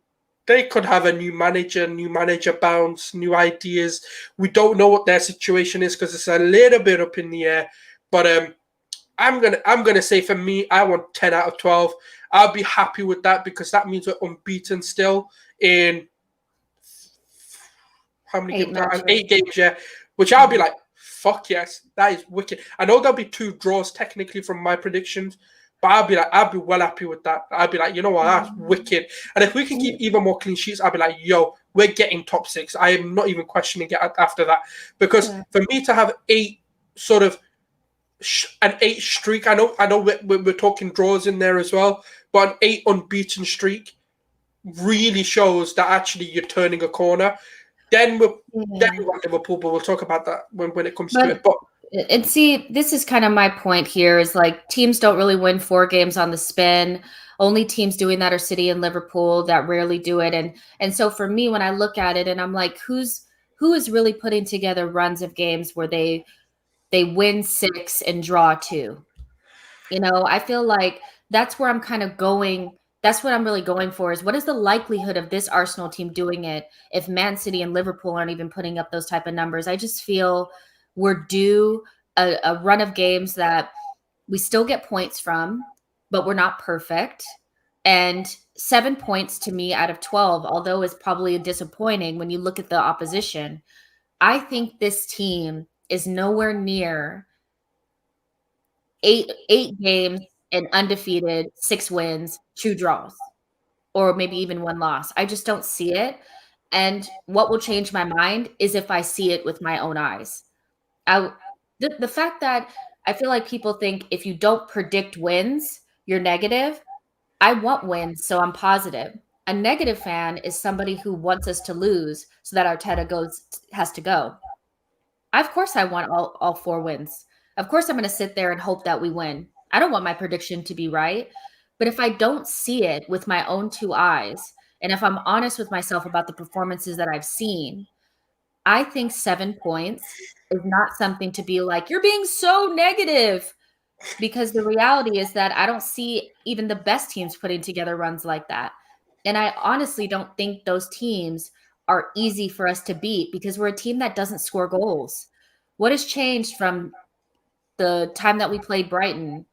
they could have a new manager bounce, new ideas. We don't know what their situation is because it's a little bit up in the air. But I'm gonna say for me, I want 10 out of 12. I'll be happy with that because that means we're unbeaten still in how many games? 8 games, yeah. Which I'll be like, fuck yes, that is wicked. I know there'll be 2 draws technically from my predictions, but I'll be well happy with that. I'll be like, you know what, that's wicked. And if we can keep even more clean sheets, I'll be like, yo, we're getting top 6. I am not even questioning it after that. Because for me to have 8 sort of an 8 streak, I know we're talking draws in there as well, but an 8 unbeaten streak really shows that actually you're turning a corner. Then we want Liverpool, but we'll talk about that when it comes to it. But and see, this is kind of my point here is like teams don't really win 4 games on the spin. Only teams doing that are City and Liverpool that rarely do it. And so for me, when I look at it and I'm like, who is really putting together runs of games where they win 6 and draw 2? You know, I feel like that's where I'm kind of going. That's what I'm really going for is what is the likelihood of this Arsenal team doing it if Man City and Liverpool aren't even putting up those type of numbers? I just feel we're due a run of games that we still get points from, but we're not perfect. And 7 points to me out of 12, although is probably disappointing when you look at the opposition, I think this team is nowhere near eight games and undefeated, 6 wins, 2 draws, or maybe even 1 loss. I just don't see it. And what will change my mind is if I see it with my own eyes. The fact that I feel like people think if you don't predict wins, you're negative. I want wins, so I'm positive. A negative fan is somebody who wants us to lose so that Arteta has to go. Of course, I want all 4 wins. Of course, I'm going to sit there and hope that we win. I don't want my prediction to be right. But if I don't see it with my own 2 eyes, and if I'm honest with myself about the performances that I've seen, I think 7 points is not something to be like, you're being so negative. Because the reality is that I don't see even the best teams putting together runs like that. And I honestly don't think those teams are easy for us to beat because we're a team that doesn't score goals. What has changed from the time that we played Brighton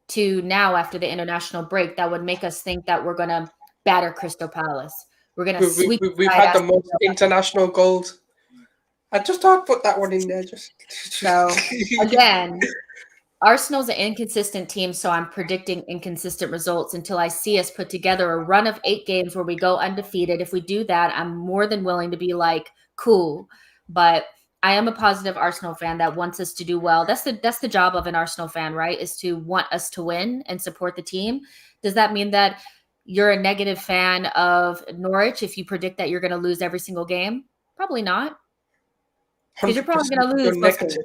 to now after the international break that would make us think that we're going to batter Crystal Palace? We're going to sweep. We've had the most international goals. I just thought I'd put that one in there. So again, Arsenal's an inconsistent team, so I'm predicting inconsistent results until I see us put together a run of 8 games where we go undefeated. If we do that, I'm more than willing to be like, cool. But I am a positive Arsenal fan that wants us to do well. That's the job of an Arsenal fan, right? Is to want us to win and support the team. Does that mean that you're a negative fan of Norwich if you predict that you're going to lose every single game? Probably not. Because you're probably going to lose. You're negative.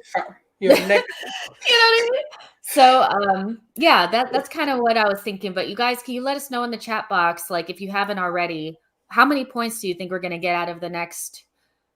You know what I mean? So, yeah, that's kind of what I was thinking. But you guys, can you let us know in the chat box, like if you haven't already, how many points do you think we're going to get out of the next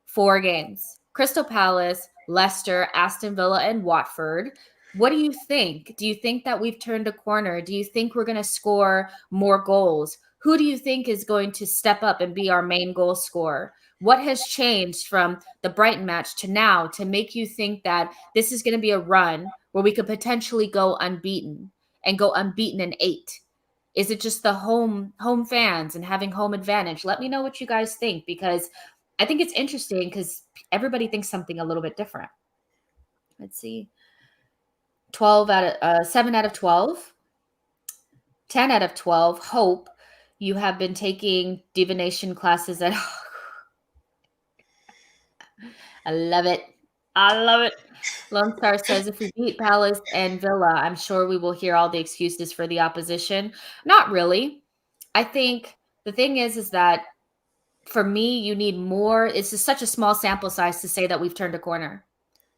4 games? Crystal Palace, Leicester, Aston Villa, and Watford. What do you think? Do you think that we've turned a corner? Do you think we're going to score more goals? Who do you think is going to step up and be our main goal scorer? What has changed from the Brighton match to now to make you think that this is going to be a run where we could potentially go unbeaten and go unbeaten in 8? Is it just the home fans and having home advantage? Let me know what you guys think, because I think it's interesting because everybody thinks something a little bit different. Let's see. 7 out of 12, 10 out of 12. Hope, you have been taking divination classes at I love it. I love it. Lone Star says, if we beat Palace and Villa, I'm sure we will hear all the excuses for the opposition. Not really. I think the thing is that for me, you need more. It's just such a small sample size to say that we've turned a corner.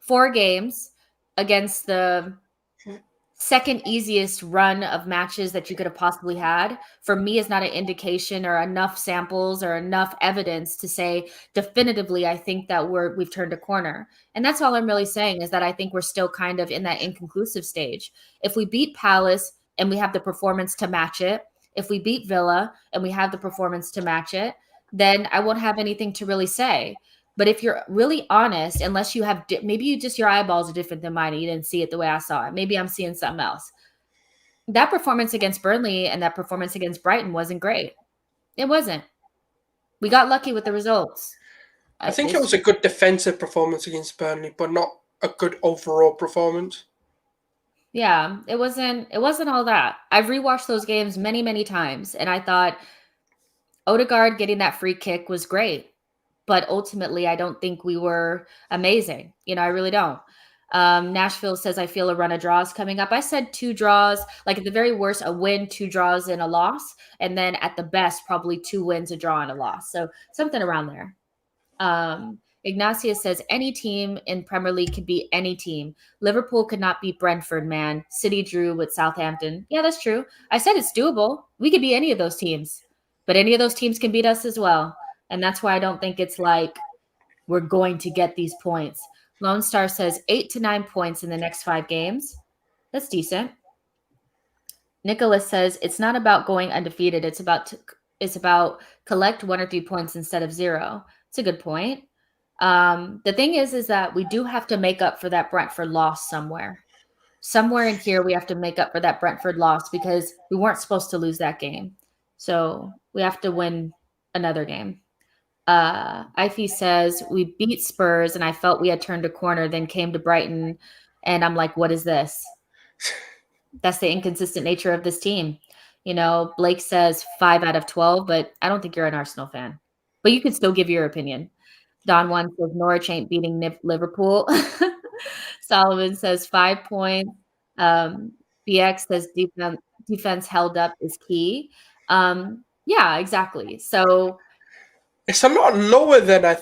4 games against the second easiest run of matches that you could have possibly had, for me, is not an indication or enough samples or enough evidence to say definitively I think that we've turned a corner. And that's all I'm really saying, is that I think we're still kind of in that inconclusive stage. If we beat Palace and we have the performance to match it, if we beat Villa and we have the performance to match it, then I won't have anything to really say. But if you're really honest, unless you have, maybe your eyeballs are different than mine and you didn't see it the way I saw it. Maybe I'm seeing something else. That performance against Burnley and that performance against Brighton wasn't great. It wasn't. We got lucky with the results. I think it was a good defensive performance against Burnley, but not a good overall performance. Yeah, it wasn't all that. I've rewatched those games many, many times, and I thought Odegaard getting that free kick was great. But ultimately, I don't think we were amazing. I really don't. Nashville says, I feel a run of draws coming up. I said 2 draws, like at the very worst, a win, 2 draws, and a loss. And then at the best, probably 2 wins, a draw, and a loss. So something around there. Ignacia says, any team in Premier League could beat any team. Liverpool could not beat Brentford, man. City drew with Southampton. Yeah, that's true. I said it's doable. We could beat any of those teams. But any of those teams can beat us as well. And that's why I don't think it's like we're going to get these points. Lone Star says 8 to 9 points in the next 5 games. That's decent. Nicholas says it's not about going undefeated. It's about collect 1 or 3 points instead of 0. It's a good point. The thing is that we do have to make up for that Brentford loss somewhere. Somewhere in here, we have to make up for that Brentford loss because we weren't supposed to lose that game. So we have to win another game. Ify says, we beat Spurs and I felt we had turned a corner, then came to Brighton and I'm like, what is this? That's the inconsistent nature of this team. Blake says 5 out of 12, but I don't think you're an Arsenal fan. But you could still give your opinion. Don Juan says Norwich ain't beating Liverpool. Solomon says 5 points. BX says defense held up is key. Yeah, exactly. So it's a lot lower than I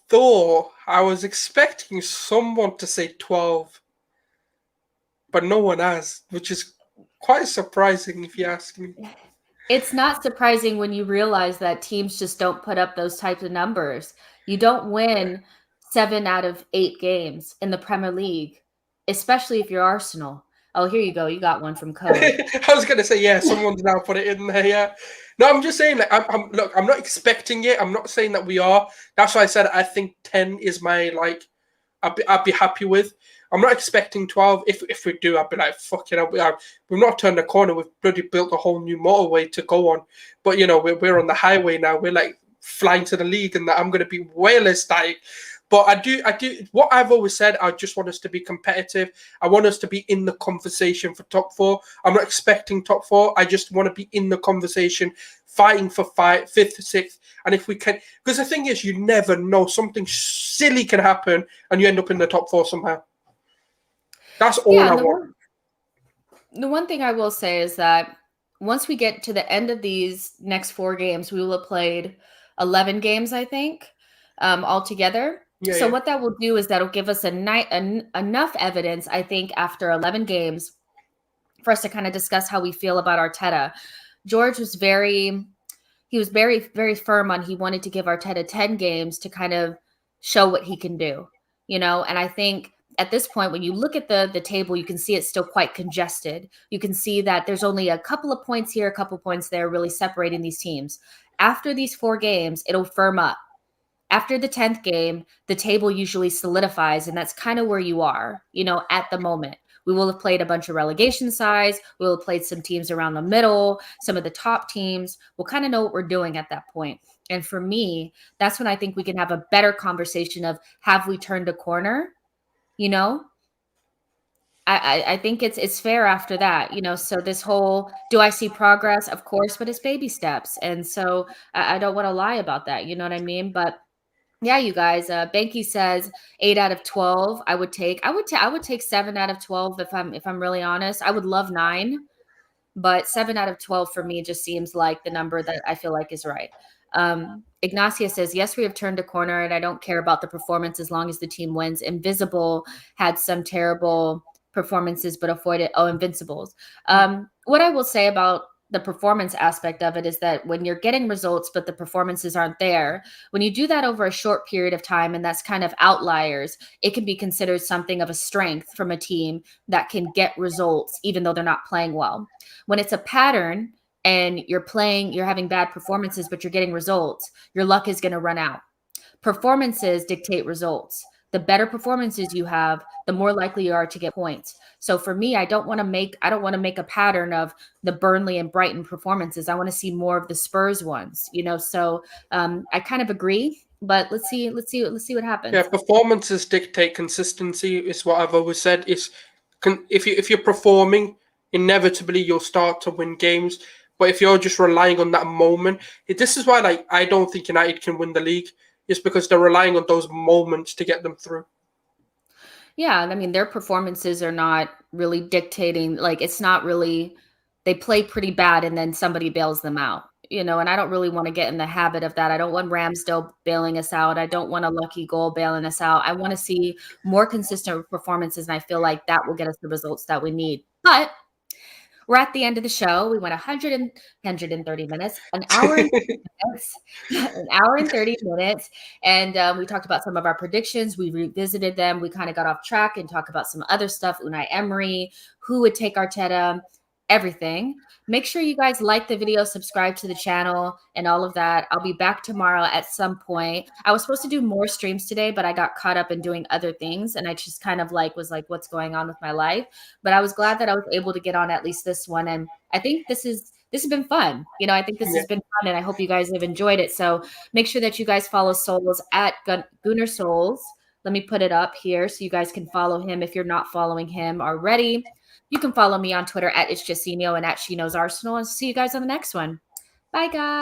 thought. I was expecting someone to say 12, but no one has, which is quite surprising if you ask me. It's not surprising when you realize that teams just don't put up those types of numbers. You don't win 7 out of 8 games in the Premier League, especially if you're Arsenal. Oh, here you go. You got one from Code. I was going to say, yeah, someone's now put it in there, yeah. No, I'm just saying, like, look, I'm not expecting it. I'm not saying that we are. That's why I said I think 10 is my, like, I'd be happy with. I'm not expecting 12. If we do, I'd be like, fuck it. We've not turned the corner. We've bloody built a whole new motorway to go on. But, we're on the highway now. We're, like, flying to the league, and I'm going to be way less ecstatic. But I do. What I've always said, I just want us to be competitive. I want us to be in the conversation for top 4. I'm not expecting top 4. I just want to be in the conversation, fighting for 5th, 6th. And if we can, because the thing is, you never know. Something silly can happen, and you end up in the top 4 somehow. That's all I want. The one thing I will say is that once we get to the end of these next 4 games, we will have played 11 games, I think, altogether. Yeah, so what that will do is that'll give us enough evidence, I think, after 11 games for us to kind of discuss how we feel about Arteta. George was very, very firm on he wanted to give Arteta 10 games to kind of show what he can do, and I think at this point, when you look at the table, you can see it's still quite congested. You can see that there's only a couple of points here, a couple of points there, really separating these teams. After these 4 games, it'll firm up. After the 10th game, the table usually solidifies, and that's kind of where you are, at the moment. We will have played a bunch of relegation sides. We will have played some teams around the middle, some of the top teams. We'll kind of know what we're doing at that point. And for me, that's when I think we can have a better conversation of, have we turned a corner? You know, I think it's fair after that, so this whole, do I see progress? Of course, but it's baby steps. And so I don't want to lie about that. You know what I mean? But yeah, you guys, Banky says 8 out of 12. I would take 7 out of 12 if I'm really honest. I would love 9, but 7 out of 12 for me just seems like the number that I feel like is right. Ignacia says, yes, we have turned a corner, and I don't care about the performance as long as the team wins. Invisible had some terrible performances, but avoided. Oh, Invincibles. What I will say about the performance aspect of it is that when you're getting results, but the performances aren't there, when you do that over a short period of time, and that's kind of outliers, it can be considered something of a strength from a team that can get results, even though they're not playing well. When it's a pattern and you're having bad performances, but you're getting results, your luck is going to run out. Performances dictate results. The better performances you have, the more likely you are to get points. So for me, I don't want to make a pattern of the Burnley and Brighton performances. I want to see more of the Spurs ones, So I kind of agree, but let's see what happens. Yeah, performances dictate consistency. Is what I've always said. If you're performing, inevitably you'll start to win games. But if you're just relying on that moment, this is why I don't think United can win the league. It's because they're relying on those moments to get them through. Yeah, I mean, their performances are not really dictating, it's not really, they play pretty bad and then somebody bails them out, and I don't really want to get in the habit of that. I don't want Ramsdale bailing us out. I don't want a lucky goal bailing us out. I want to see more consistent performances, and I feel like that will get us the results that we need. But we're at the end of the show. We went 130 minutes, an hour and minutes, an hour and 30 minutes. And we talked about some of our predictions. We revisited them. We kind of got off track and talked about some other stuff. Unai Emery, who would take Arteta, everything. Make sure you guys like the video, subscribe to the channel, and all of that. I'll be back tomorrow at some point. I was supposed to do more streams today, but I got caught up in doing other things, and I just kind of was like, what's going on with my life? But I was glad that I was able to get on at least this one, and I think this has been fun. I think this has been fun, and I hope you guys have enjoyed it. So make sure that you guys follow Sulz at Gunnar Sulz. Let me put it up here so you guys can follow him if you're not following him already. You can follow me on Twitter at @It'sJustSenio and at SheKnowsArsenal, and see you guys on the next one. Bye, guys.